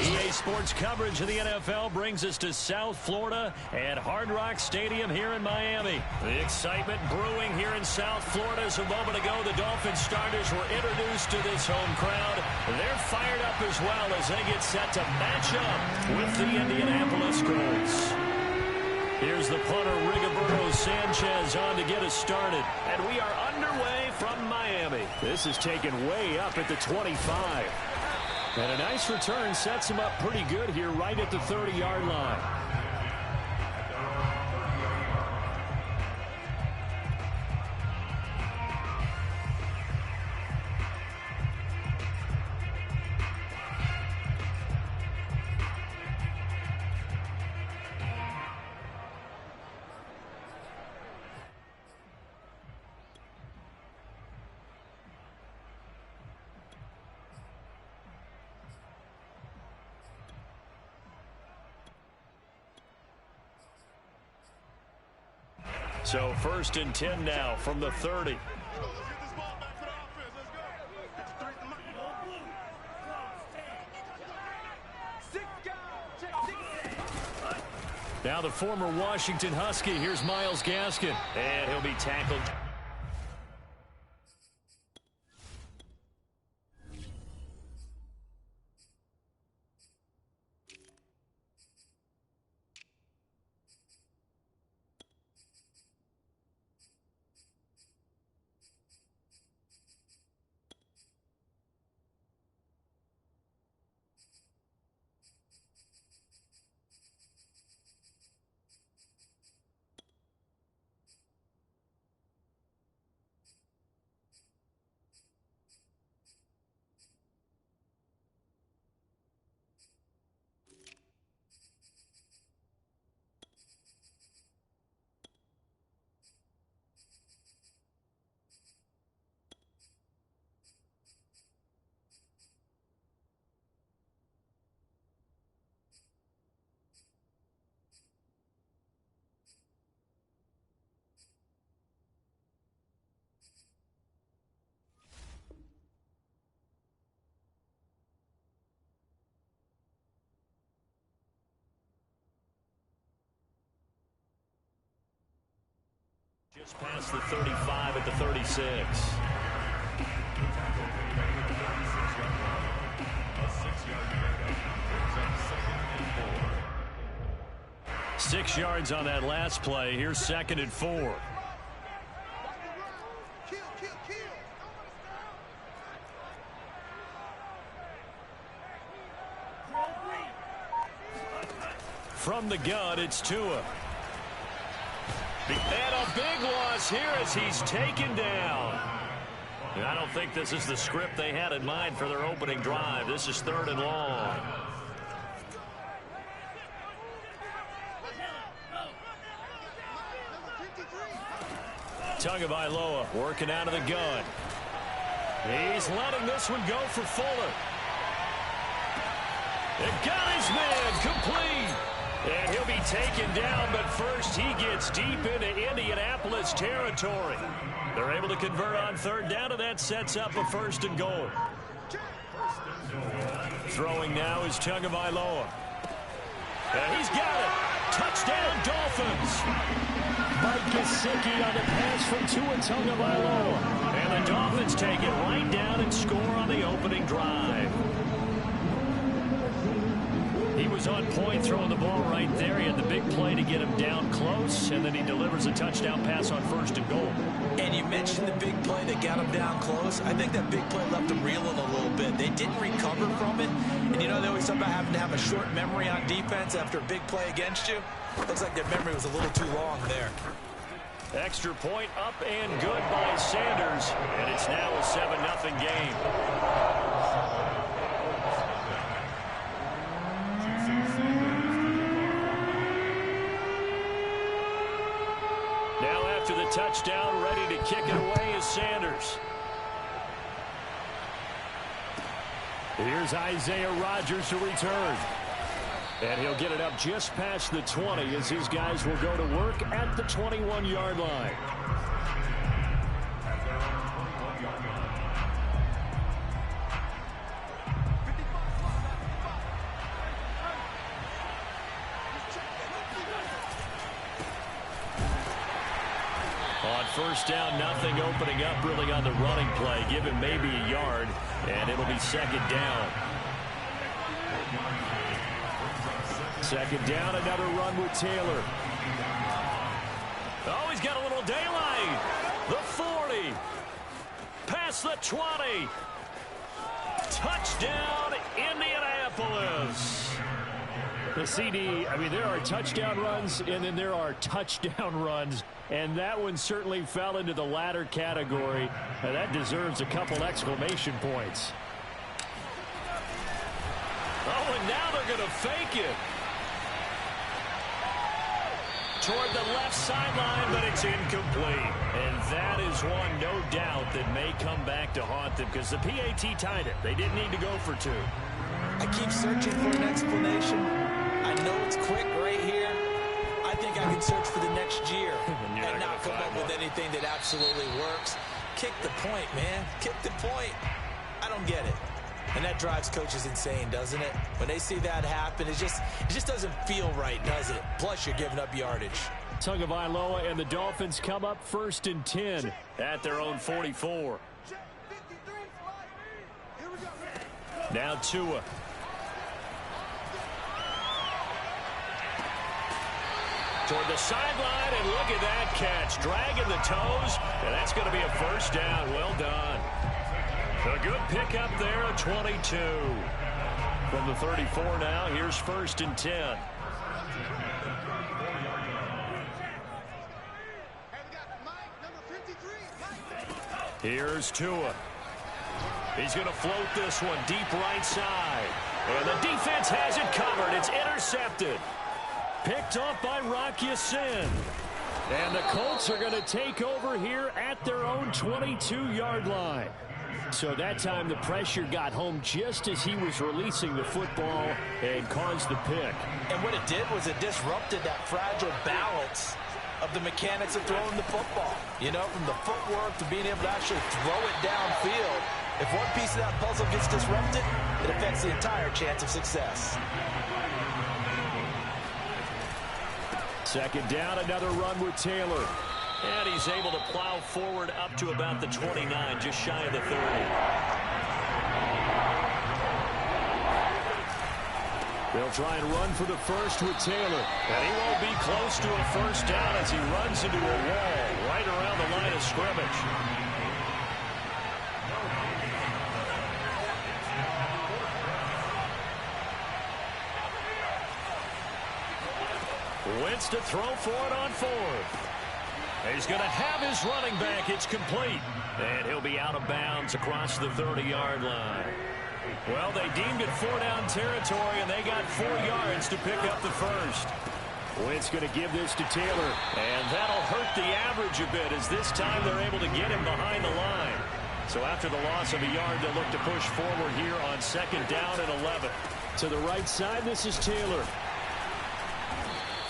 EA Sports coverage of the NFL brings us to South Florida at Hard Rock Stadium here in Miami. The excitement brewing here in South Florida as a moment ago the Dolphins starters were introduced to this home crowd. They're fired up as well as they get set to match up with the Indianapolis Colts. Here's the punter, Rigoberto Sanchez, on to get us started. And we are underway from Miami. This is taken way up at the 25. And a nice return sets him up pretty good here right at the 30-yard line. So 1st and 10 now from the 30. Now the former Washington Husky. Here's Myles Gaskin. And he'll be tackled. Just past the 35 at the 36. 6 yards on that last play. Here's 2nd and 4. From the gun, it's Tua. And a big loss here as he's taken down. I don't think this is the script they had in mind for their opening drive. This is 3rd and long. Tagovailoa working out of the gun. He's letting this one go for Fuller. It got his man complete. And he'll be taken down, but first he gets deep into Indianapolis territory. They're able to convert on 3rd down, and that sets up a 1st and goal. Throwing now is Tagovailoa. And he's got it. Touchdown, Dolphins. Mike Gesicki on the pass from Tua Tagovailoa. And the Dolphins take it right down and score on the opening drive. He was on point throwing the ball right there. He had the big play to get him down close, and then he delivers a touchdown pass on 1st and goal. And you mentioned the big play that got him down close. I think that big play left him reeling a little bit. They didn't recover from it. And you know, they always talk about having to have a short memory on defense after a big play against you. Looks like their memory was a little too long there. Extra point up and good by Sanders. And it's now a 7-0 game. Now after the touchdown, ready to kick it away is Sanders. Here's Isaiah Rodgers to return. And he'll get it up just past the 20 as his guys will go to work at the 21-yard line. On 1st down, nothing opening up really on the running play. Give him maybe a yard, and it'll be 2nd down. 2nd down, another run with Taylor. Oh, he's got a little daylight. The 40. Past the 20. Touchdown, Indianapolis. The CD, I mean, there are touchdown runs, and then there are touchdown runs. And that one certainly fell into the latter category. And that deserves a couple exclamation points. Oh, and now they're going to fake it. Toward the left sideline, but it's incomplete. And that is one, no doubt, that may come back to haunt them because the PAT tied it. They didn't need to go for 2. I keep searching for an explanation. I know it's quick right here. I think I can search for the next year and not come up with anything that absolutely works. Kick the point, man. Kick the point. I don't get it. And that drives coaches insane, doesn't it? When they see that happen, it just doesn't feel right, does it? Plus, you're giving up yardage. Tagovailoa and the Dolphins come up 1st and 10 at their own 44. Now Tua. Toward the sideline, and look at that catch. Dragging the toes, and that's going to be a 1st down. Well done. A good pickup there at 22. From the 34 now, here's 1st and 10. Here's Tua. He's going to float this one deep right side. And the defense has it covered. It's intercepted. Picked off by Rock Ya-Sin. And the Colts are going to take over here at their own 22-yard line. So that time the pressure got home just as he was releasing the football and caused the pick. And what it did was it disrupted that fragile balance of the mechanics of throwing the football. You know, from the footwork to being able to actually throw it downfield. If one piece of that puzzle gets disrupted, it affects the entire chance of success. 2nd down, another run with Taylor. And he's able to plow forward up to about the 29, just shy of the 30. They'll try and run for the first with Taylor. And he won't be close to a first down as he runs into a wall right around the line of scrimmage. Wentz to throw for it on fourth. He's going to have his running back. It's complete. And he'll be out of bounds across the 30-yard line. Well, they deemed it 4-down territory, and they got 4 yards to pick up the first. Wentz going to give this to Taylor, and that'll hurt the average a bit as this time they're able to get him behind the line. So after the loss of a yard, they'll look to push forward here on 2nd down and 11. To the right side, this is Taylor.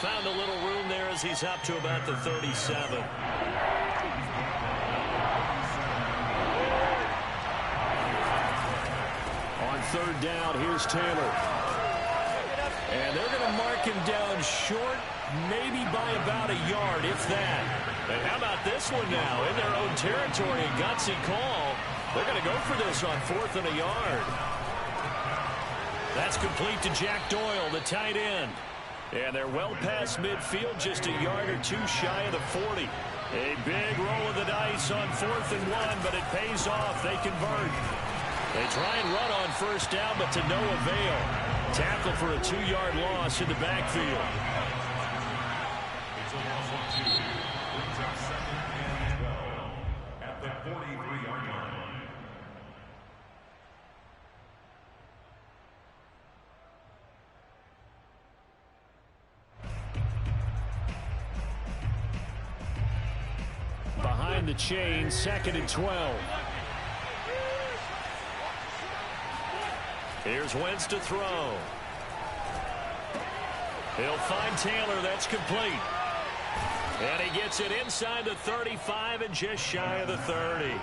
Found a little room there as he's up to about the 37. On 3rd down, here's Taylor. And they're going to mark him down short, maybe by about a yard, if that. And how about this one now? In their own territory, a gutsy call. They're going to go for this on 4th and a yard. That's complete to Jack Doyle, the tight end. And they're well past midfield, just a yard or 2 shy of the 40. A big roll of the dice on 4th and 1, but it pays off. They convert. They try and run on 1st down, but to no avail. Tackle for a 2-yard loss in the backfield. It's a loss of 2. Brings up 2nd and 12 at the 43-yard line. Behind the chain, 2nd and 12. Here's Wentz to throw. He'll find Taylor. That's complete. And he gets it inside the 35 and just shy of the 30.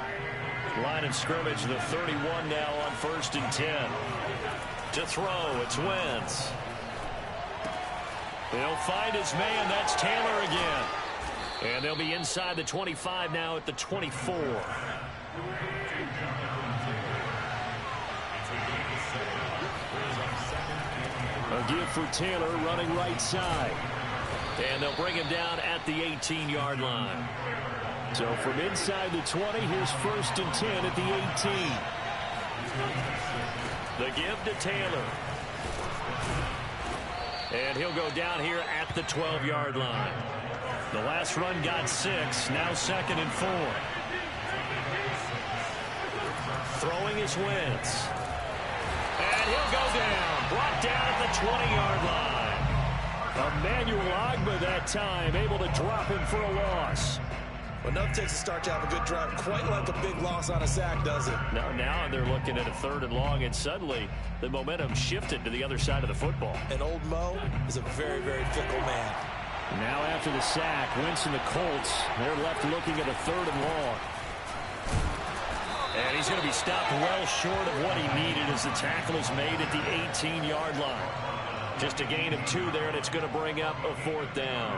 Line of scrimmage, the 31 now on 1st and 10. To throw, it's Wentz. He'll find his man. That's Taylor again. And they'll be inside the 25 now at the 24. A give for Taylor running right side. And they'll bring him down at the 18-yard line. So from inside the 20, here's 1st and 10 at the 18. The give to Taylor. And he'll go down here at the 12-yard line. The last run got 6, now 2nd and 4. Throwing is Wentz. And he'll go down, brought down at the 20-yard line. Emmanuel Ogbah that time, able to drop him for a loss. Well, enough takes a start to have a good drive, quite like a big loss on a sack, does it? Now they're looking at a 3rd and long, and suddenly the momentum shifted to the other side of the football. And old Mo is a very, very fickle man. Now after the sack, Wentz and the Colts, they're left looking at a 3rd and long. And he's going to be stopped well short of what he needed as the tackle is made at the 18-yard line. Just a gain of 2 there, and it's going to bring up a 4th down.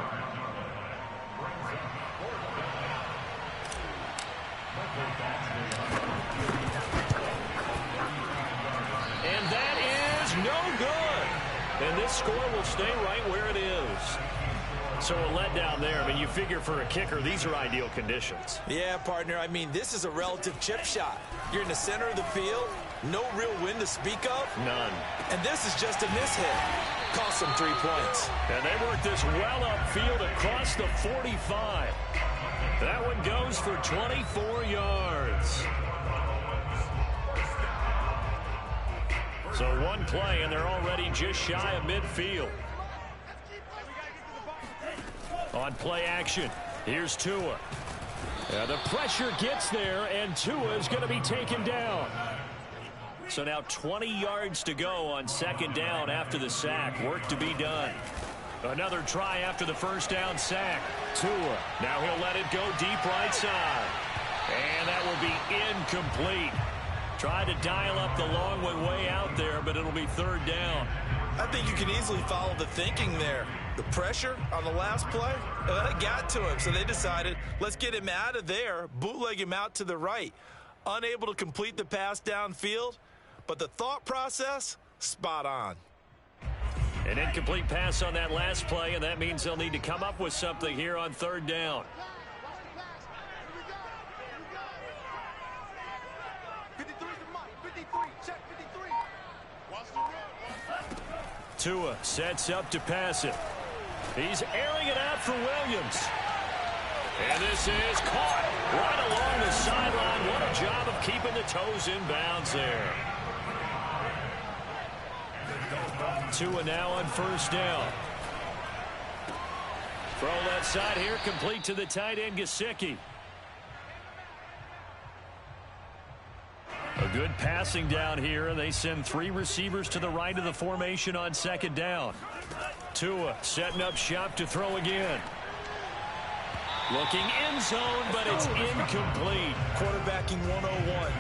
And that is no good. And this score will stay right where it is. So a letdown there. I mean, you figure for a kicker, these are ideal conditions. Yeah, partner. I mean, this is a relative chip shot. You're in the center of the field. No real wind to speak of. None. And this is just a mishit. Cost them 3 points. And they work this well upfield across the 45. That one goes for 24 yards. So one play, and they're already just shy of midfield. On play action, here's Tua. The pressure gets there, and Tua is going to be taken down. So now 20 yards to go on 2nd down after the sack. Work to be done. Another try after the 1st down sack. Tua, now he'll let it go deep right side. And that will be incomplete. Tried to dial up the long one way out there, but it'll be 3rd down. I think you can easily follow the thinking there. The pressure on the last play, it got to him, so they decided, let's get him out of there, bootleg him out to the right. Unable to complete the pass downfield, but the thought process, spot on. An incomplete pass on that last play, and that means they'll need to come up with something here on third down. Tua sets up to pass it. He's airing it out for Williams. And this is caught right along the sideline. What a job of keeping the toes in bounds there. Tua now on first down. Throw left side here, complete to the tight end, Gesicki. A good passing down here, and they send 3 receivers to the right of the formation on second down. Tua setting up shop to throw again. Looking end zone, but it's incomplete. Quarterbacking 101.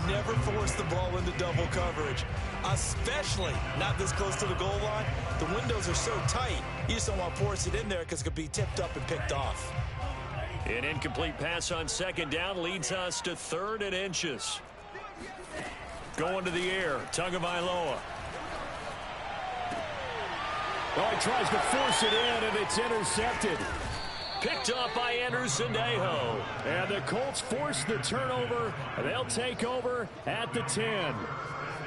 Never force the ball into double coverage, especially not this close to the goal line. The windows are so tight, you just don't want to force it in there because it could be tipped up and picked off. An incomplete pass on second down leads us to 3rd and inches. Going to the air, Tagovailoa. Oh, he tries to force it in, and it's intercepted. Picked off by Anderson-Aho. And the Colts force the turnover. They'll take over at the 10.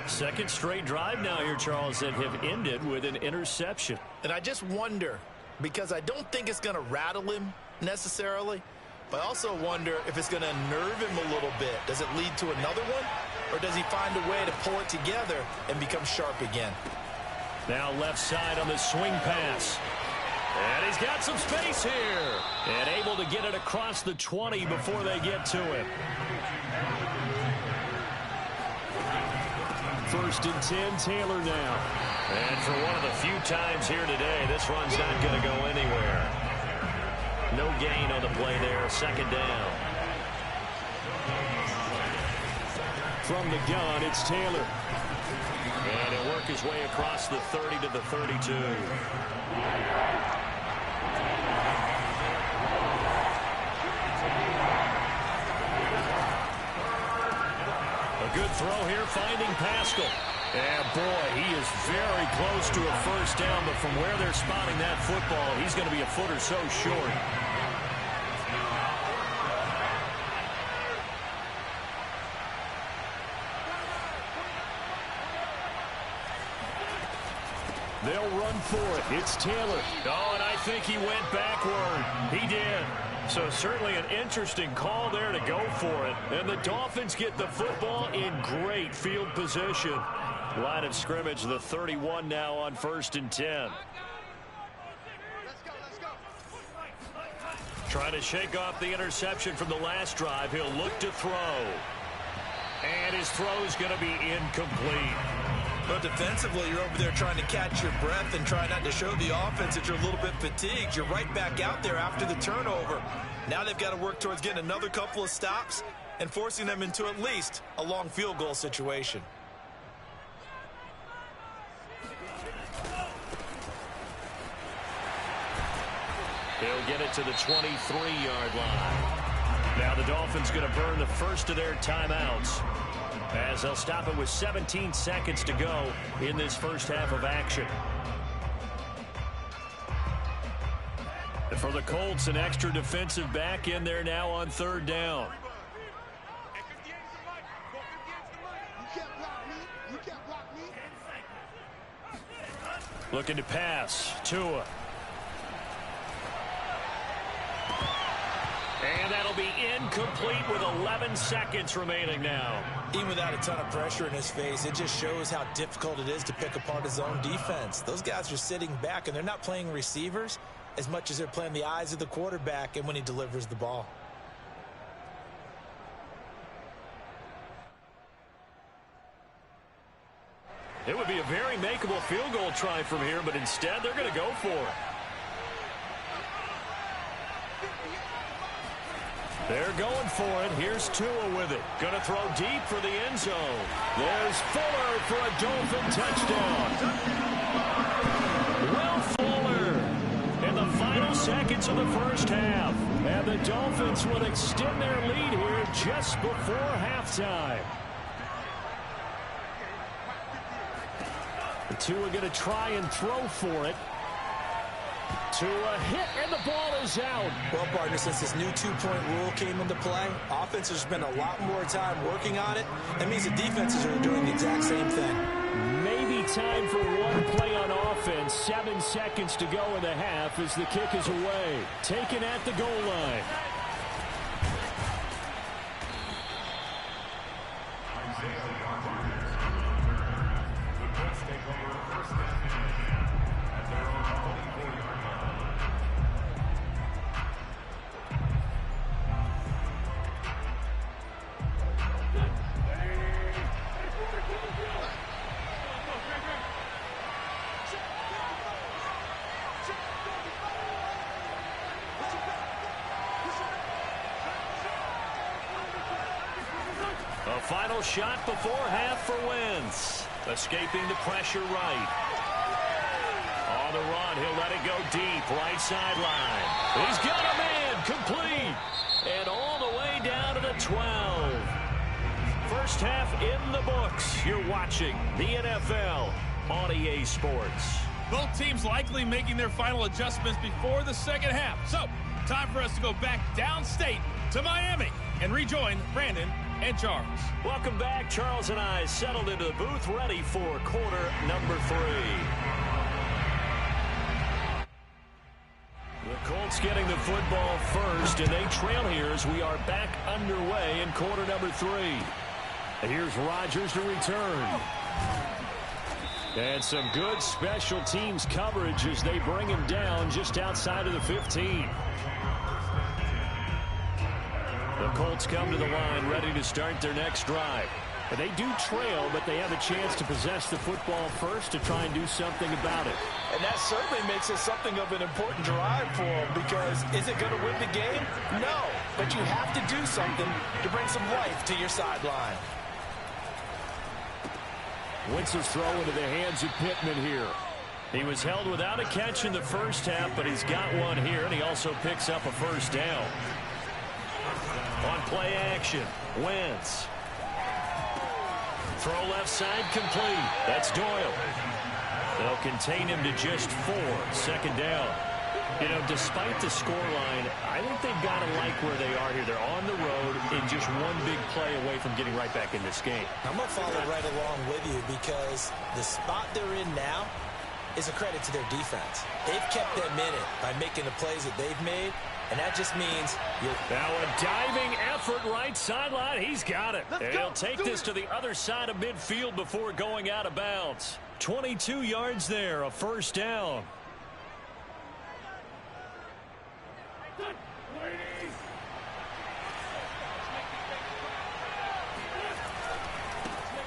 Second straight drive now here, Charles, that have ended with an interception. And I just wonder, because I don't think it's going to rattle him necessarily, but I also wonder if it's going to unnerve him a little bit. Does it lead to another one? Or does he find a way to pull it together and become sharp again? Now left side on the swing pass. And he's got some space here. And able to get it across the 20 before they get to it. 1st and 10, Taylor now. And for one of the few times here today, this run's not going to go anywhere. No gain on the play there, second down. From the gun, it's Taylor. And he'll work his way across the 30 to the 32. A good throw here, finding Pascal. And boy, he is very close to a first down, but from where they're spotting that football, he's going to be a foot or so short. They'll run for it. It's Taylor. Oh, and I think he went backward. He did. So certainly an interesting call there to go for it. And the Dolphins get the football in great field position. Line of scrimmage, the 31 now on 1st and 10. Trying to shake off the interception from the last drive. He'll look to throw. And his throw's going to be incomplete. But defensively, you're over there trying to catch your breath and try not to show the offense that you're a little bit fatigued. You're right back out there after the turnover. Now they've got to work towards getting another couple of stops and forcing them into at least a long field goal situation. He'll get it to the 23-yard line. Now the Dolphins going to burn the first of their timeouts, as they'll stop it with 17 seconds to go in this first half of action. For the Colts, an extra defensive back in there now on 3rd down. Looking to pass. Tua. And that'll be incomplete with 11 seconds remaining now. Even without a ton of pressure in his face, it just shows how difficult it is to pick apart his own defense. Those guys are sitting back, and they're not playing receivers as much as they're playing the eyes of the quarterback and when he delivers the ball. It would be a very makeable field goal try from here, but instead they're going to go for it. They're going for it. Here's Tua with it. Going to throw deep for the end zone. There's Fuller for a Dolphin touchdown. Will Fuller final seconds of the first half. And the Dolphins will extend their lead here just before halftime. The two are going to try and throw for it. To a hit, and the ball is out. Well, partner, since this new two-point rule came into play, offenses spend a lot more time working on it. That means the defenses are doing the exact same thing. Maybe time for one play on offense. 7 seconds to go in the half as the kick is away. Taken at the goal line. A final shot before half for Wentz. Escaping the pressure right. On the run, he'll let it go deep. Right sideline. He's got a man. Complete. And all the way down to the 12. First half in the books. You're watching the NFL on EA Sports. Both teams likely making their final adjustments before the second half. So, time for us to go back downstate to Miami and rejoin Brandon and Charles. Welcome back. Charles and I settled into the booth, ready for quarter number 3. The Colts getting the football first, and they trail here as we are back underway in quarter number 3. Here's Rodgers to return. And some good special teams coverage as they bring him down just outside of the 15. The Colts come to the line ready to start their next drive. But they do trail, but they have a chance to possess the football first to try and do something about it. And that certainly makes it something of an important drive for them, because is it going to win the game? No, but you have to do something to bring some life to your sideline. Wentz's throw into the hands of Pittman here. He was held without a catch in the first half, but he's got one here, and he also picks up a first down. On play action, Wentz. Throw left side complete. That's Doyle. They'll contain him to just 4. Second down. You know, despite the scoreline, I think they've got to like where they are here. They're on the road in just one big play away from getting right back in this game. I'm going to follow right along with you, because the spot they're in now is a credit to their defense. They've kept them in it by making the plays that they've made, and that just means now a diving effort right sideline. He's got it. He'll take this to the other side of midfield before going out of bounds. 22 yards there, a first down.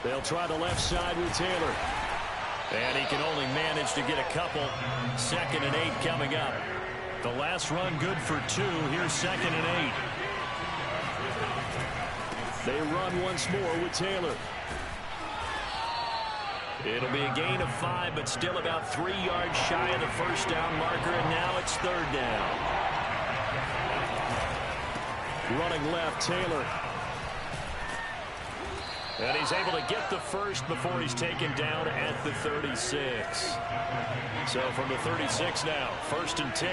They'll try the left side with Taylor. And he can only manage to get a couple. 2nd and 8 coming up. The last run good for 2. Here's 2nd and 8. They run once more with Taylor. It'll be a gain of 5, but still about 3 yards shy of the first down marker, and now it's 3rd down. Running left, Taylor. And he's able to get the first before he's taken down at the 36. So from the 36 now, 1st and 10.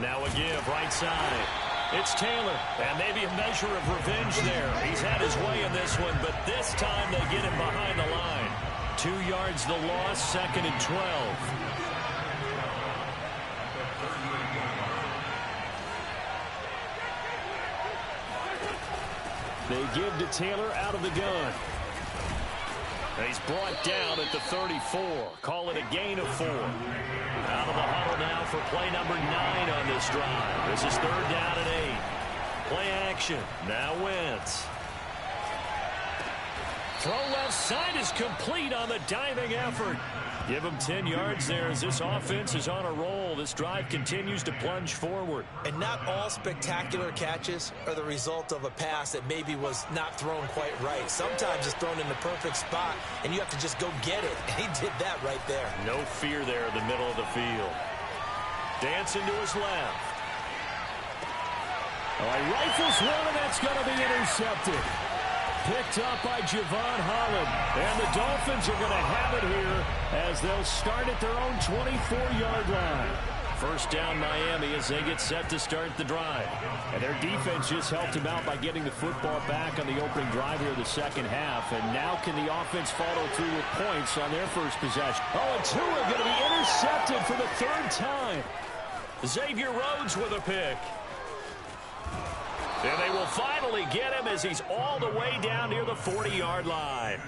Now a give, right side. It's Taylor, and maybe a measure of revenge there. He's had his way in this one, but this time they get him behind the line. 2 yards the loss, 2nd and 12. They give to Taylor out of the gun. He's brought down at the 34. Call it a gain of 4. Out of the huddle now for play number 9 on this drive. This is 3rd down and 8. Play action. Now Wentz. Throw left side is complete on the diving effort. Give him 10 yards there as this offense is on a roll. This drive continues to plunge forward. And not all spectacular catches are the result of a pass that maybe was not thrown quite right. Sometimes it's thrown in the perfect spot, and you have to just go get it. And he did that right there. No fear there in the middle of the field. Dancing to his left. Oh, he rifles one, and that's going to be intercepted. Picked up by Javon Holland. And the Dolphins are going to have it here as they'll start at their own 24-yard line. First down Miami as they get set to start the drive. And their defense just helped them out by getting the football back on the opening drive here of the second half. And now can the offense follow through with points on their first possession? Oh, and Tua going to be intercepted for the third time. Xavier Rhodes with a pick. And they will finally get him as he's all the way down near the 40-yard line.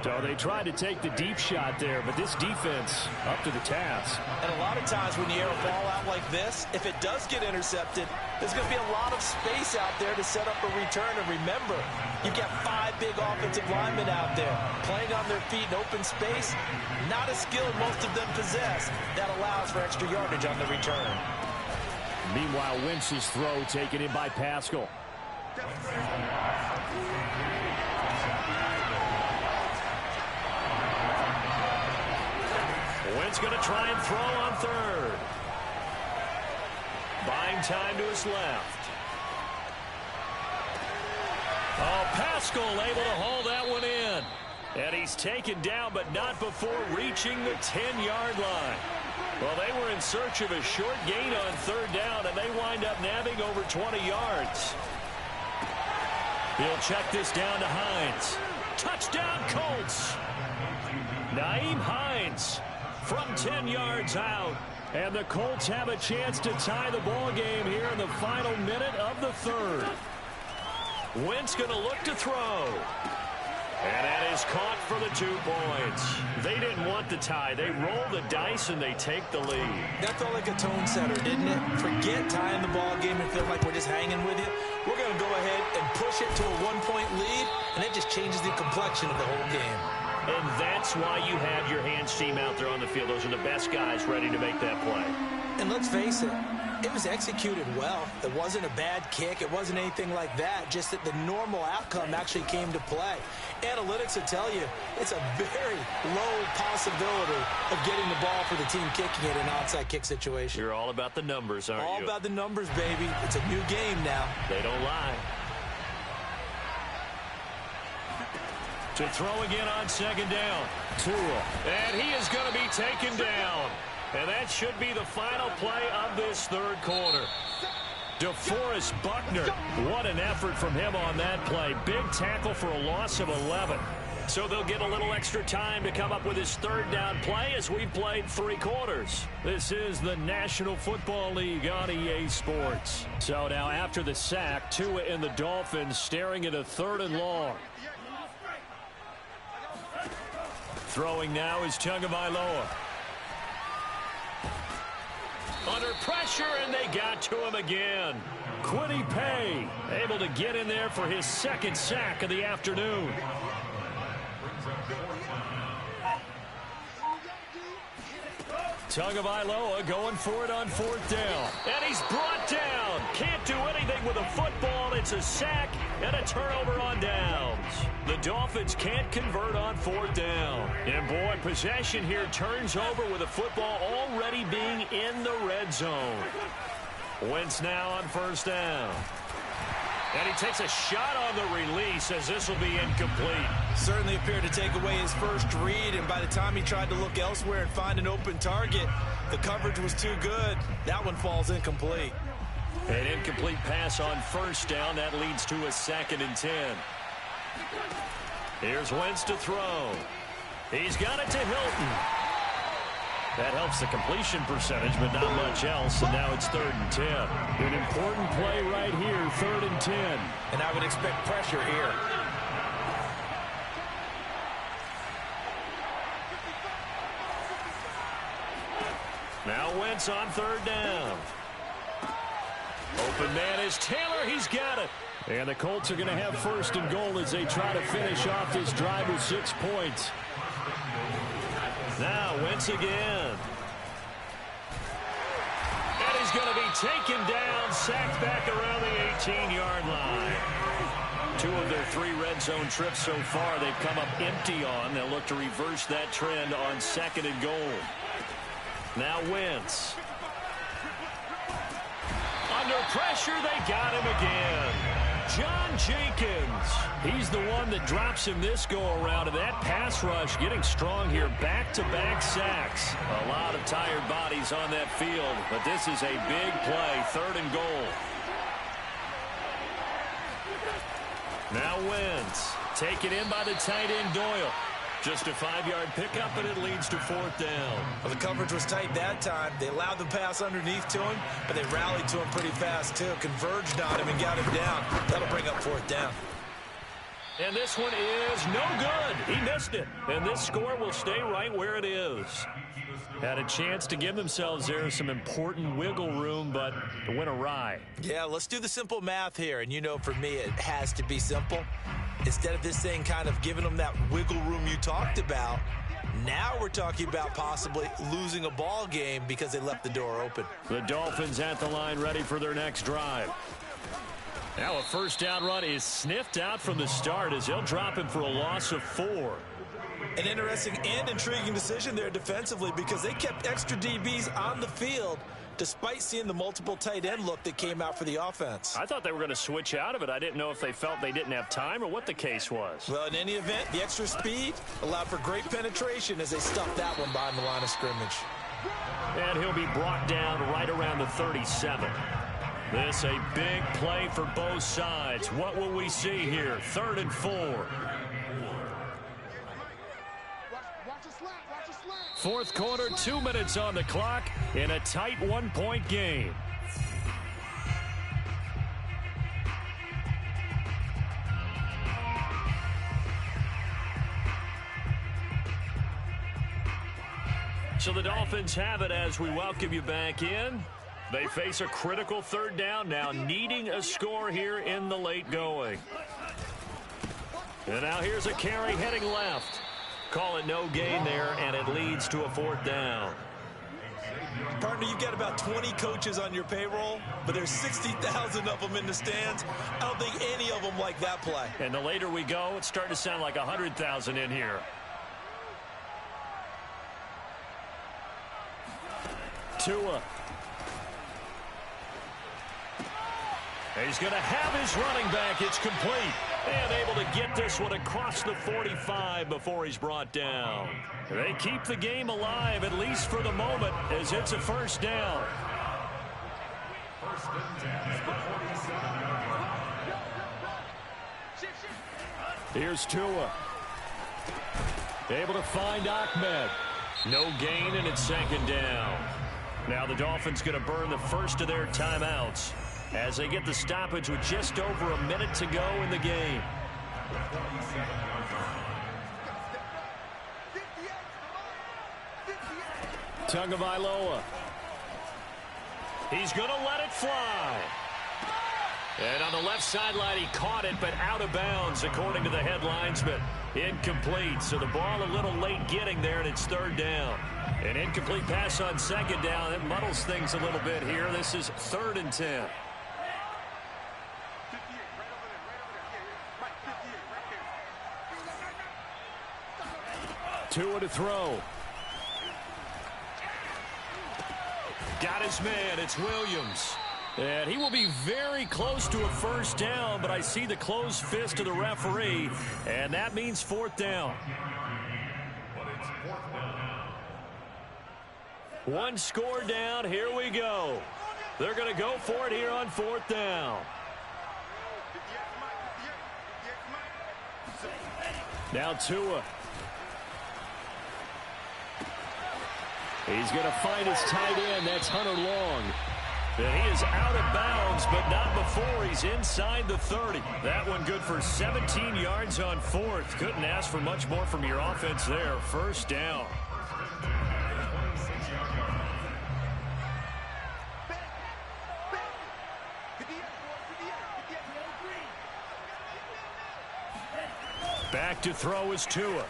So they tried to take the deep shot there, but this defense up to the task. And a lot of times when you air a ball out like this, if it does get intercepted, there's going to be a lot of space out there to set up a return. And remember, you've got 5 big offensive linemen out there playing on their feet in open space. Not a skill most of them possess. That allows for extra yardage on the return. Meanwhile, Wentz's throw taken in by Pascal. Wentz going to try and throw on third. Buying time to his left. Oh, Pascal able to hold that one in. And he's taken down, but not before reaching the 10-yard line. Well, they were in search of a short gain on third down, and they wind up nabbing over 20 yards. He'll check this down to Hines. Touchdown, Colts. Nyheim Hines from 10 yards out. And the Colts have a chance to tie the ball game here in the final minute of the third. Wentz going to look to throw. And that is caught for the 2 points. They didn't want the tie. They roll the dice and they take the lead. That felt like a tone setter, didn't it? Forget tying the ball game and feel like we're just hanging with you. We're going to go ahead and push it to a 1-point lead, and it just changes the complexion of the whole game. And that's why you have your hands team out there on the field. Those are the best guys ready to make that play. And let's face it, it was executed well. It wasn't a bad kick. It wasn't anything like that. Just that the normal outcome actually came to play. Analytics will tell you it's a very low possibility of getting the ball for the team kicking it in an onside kick situation. You're all about the numbers, aren't you? All about the numbers, baby. It's a new game now. They don't lie. To throw again on second down. Tua. And he is going to be taken down. And that should be the final play of this third quarter. DeForest Buckner. What an effort from him on that play. Big tackle for a loss of 11. So they'll get a little extra time to come up with his third down play as we've played 3 quarters. This is the National Football League on EA Sports. So now after the sack, Tua and the Dolphins staring at a 3rd and long. Throwing now is Tagovailoa. Under pressure, and they got to him again. Kwity Paye able to get in there for his 2nd sack of the afternoon. Tagovailoa going for it on 4th down. And he's brought down. Can't do anything with a football. It's a sack and a turnover on downs. The Dolphins can't convert on 4th down. And boy, possession here turns over with the football already being in the red zone. Wentz now on 1st down. And he takes a shot on the release as this will be incomplete. Certainly appeared to take away his first read, and by the time he tried to look elsewhere and find an open target, the coverage was too good. That one falls incomplete. An incomplete pass on 1st down. That leads to a 2nd and 10. Here's Wentz to throw. He's got it to Hilton. That helps the completion percentage, but not much else, and now it's 3rd and 10. An important play right here, 3rd and 10. And I would expect pressure here. Now Wentz on 3rd down. Open man is Taylor. He's got it. And the Colts are going to have 1st and goal as they try to finish off this drive with 6 points. Now Wentz again. And he's going to be taken down, sacked back around the 18-yard line. 2 of their 3 red zone trips so far they've come up empty on. They'll look to reverse that trend on 2nd and goal. Now Wentz. Under pressure, they got him again. John Jenkins. He's the one that drops him this go-around. And that pass rush getting strong here. Back-to-back sacks. A lot of tired bodies on that field. But this is a big play. 3rd and goal. Now Wentz. Taken in by the tight end Doyle. Just a 5-yard pickup, and it leads to 4th down. Well, the coverage was tight that time. They allowed the pass underneath to him, but they rallied to him pretty fast, too. Converged on him and got him down. That'll bring up 4th down. And this one is no good. He missed it. And this score will stay right where it is. Had a chance to give themselves there some important wiggle room, but it went awry. Yeah, let's do the simple math here. And you know, for me, it has to be simple. Instead of this thing kind of giving them that wiggle room you talked about, now we're talking about possibly losing a ball game because they left the door open. The Dolphins at the line ready for their next drive. Now a 1st down run is sniffed out from the start as they'll drop him for a loss of 4. An interesting and intriguing decision there defensively because they kept extra DBs on the field despite seeing the multiple tight end look that came out for the offense. I thought they were going to switch out of it. I didn't know if they felt they didn't have time or what the case was. Well, in any event, the extra speed allowed for great penetration as they stuffed that one behind the line of scrimmage. And he'll be brought down right around the 37. This a big play for both sides. What will we see here? 3rd and 4. 4th quarter, 2 minutes on the clock in a tight 1-point game. So the Dolphins have it as we welcome you back in. They face a critical 3rd down now, needing a score here in the late going. And now here's a carry heading left. Call it no gain there, and it leads to a 4th down. Partner, you've got about 20 coaches on your payroll, but there's 60,000 of them in the stands. I don't think any of them like that play. And the later we go, it's starting to sound like 100,000 in here. Tua. He's going to have his running back. It's complete. And able to get this one across the 45 before he's brought down. They keep the game alive, at least for the moment, as it's a 1st down. Here's Tua. Able to find Ahmed. No gain, and it's 2nd down. Now the Dolphins going to burn the first of their timeouts as they get the stoppage with just over a minute to go in the game. Tagovailoa. He's going to let it fly. And on the left sideline, he caught it, but out of bounds, according to the head linesman. Incomplete, so the ball a little late getting there, and it's 3rd down. An incomplete pass on 2nd down. It muddles things a little bit here. This is 3rd and 10. Tua to throw. Got his man. It's Williams. And he will be very close to a 1st down, but I see the closed fist of the referee, and that means 4th down. One score down. Here we go. They're going to go for it here on 4th down. Now Tua. He's going to find his tight end. That's Hunter Long. And he is out of bounds, but not before he's inside the 30. That one good for 17 yards on 4th. Couldn't ask for much more from your offense there. 1st down. Back to throw is Tua.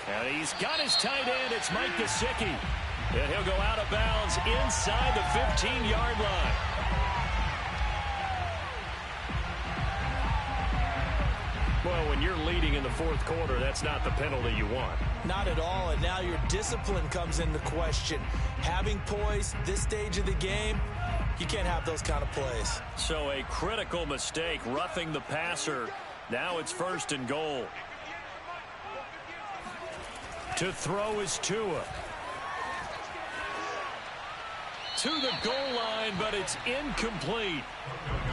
And he's got his tight end. It's Mike Gesicki. And he'll go out of bounds inside the 15-yard line. Well, when you're leading in the fourth quarter, that's not the penalty you want. Not at all, and now your discipline comes into question. Having poise this stage of the game, you can't have those kind of plays. So a critical mistake, roughing the passer. Now it's 1st and goal. To throw is Tua. To the goal line, but it's incomplete.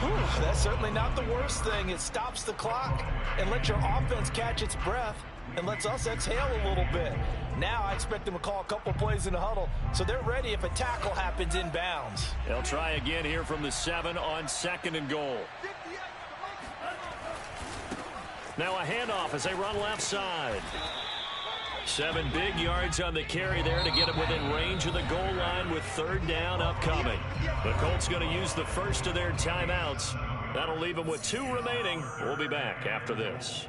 Whew, that's certainly not the worst thing. It stops the clock and lets your offense catch its breath and lets us exhale a little bit. Now I expect them to call a couple plays in the huddle so they're ready if a tackle happens inbounds. They'll try again here from the 7 on 2nd and goal. Now a handoff as they run left side. 7 big yards on the carry there to get him within range of the goal line with 3rd down upcoming. The Colts going to use the first of their timeouts. That'll leave them with 2 remaining. We'll be back after this.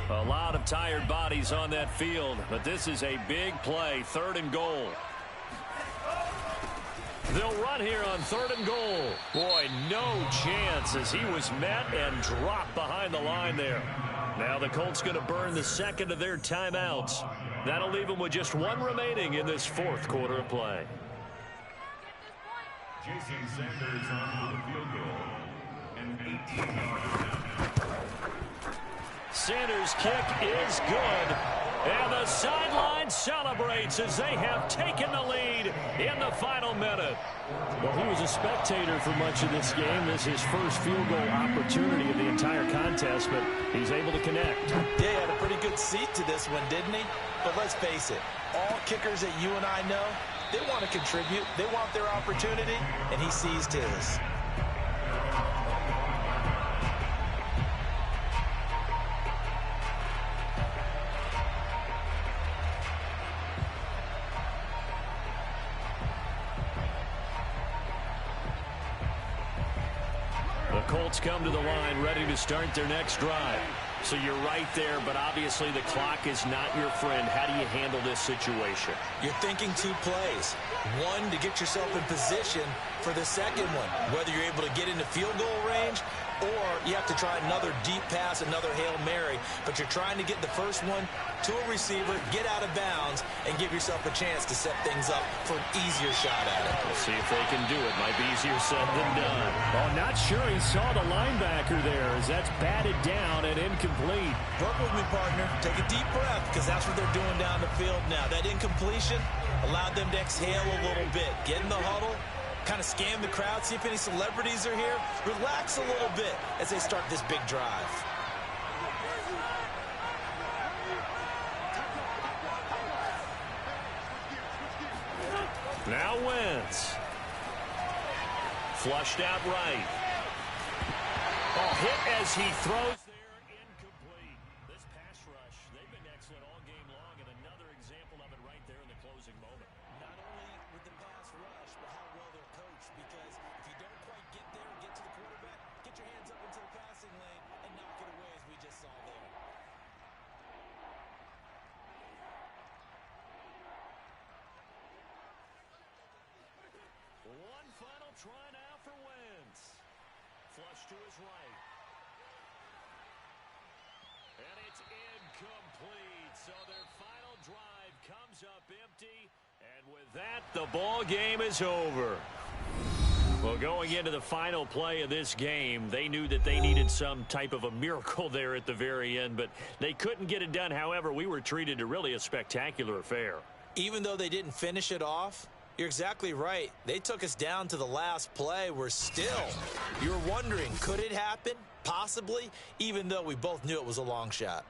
A lot of tired bodies on that field, but this is a big play, 3rd and goal. They'll run here on 3rd and goal. Boy, no chance as he was met and dropped behind the line there. Now the Colts going to burn the 2nd of their timeouts. That'll leave them with just 1 remaining in this 4th quarter of play. Jason Sanders on for the field goal. And 18-yard. Sanders' kick is good. And the sideline celebrates as they have taken the lead in the final minute. Well, he was a spectator for much of this game. This is his first field goal opportunity of the entire contest, but he's able to connect. Yeah, he had a pretty good seat to this one, didn't he? But let's face it, all kickers that you and I know, they want to contribute. They want their opportunity, and he seized his. Colts come to the line ready to start their next drive. So you're right there, but obviously the clock is not your friend. How do you handle this situation? You're thinking 2 plays. 1 to get yourself in position for the second one, whether you're able to get into field goal range or you have to try another deep pass, another Hail Mary. But you're trying to get the first one to a receiver, get out of bounds, and give yourself a chance to set things up for an easier shot at it. We'll see if they can do it. Might be easier said than done. Oh, not sure he saw the linebacker there as that's batted down and incomplete. Work with me, partner. Take a deep breath because that's what they're doing down the field now. That incompletion allowed them to exhale a little bit. Get in the huddle. Kind of scan the crowd, see if any celebrities are here. Relax a little bit as they start this big drive. Now Wentz. Flushed out right. Oh, hit as he throws there, incomplete. This pass rush, they've been excellent all game long, and another example of it right there in the closing moment. Not only with the pass rush, but how well they're coached. Because if you don't quite get there and get to the quarterback, get your hands up into the passing lane and knock it away as we just saw there. One final try now for Wentz. Flush to his right. And it's incomplete. So their final drive comes up empty. And with that, the ball game is over. Well, going into the final play of this game, they knew that they needed some type of a miracle there at the very end, but they couldn't get it done. However, we were treated to really a spectacular affair. Even though they didn't finish it off, you're exactly right. They took us down to the last play. We're still, you're wondering, could it happen? Possibly, even though we both knew it was a long shot.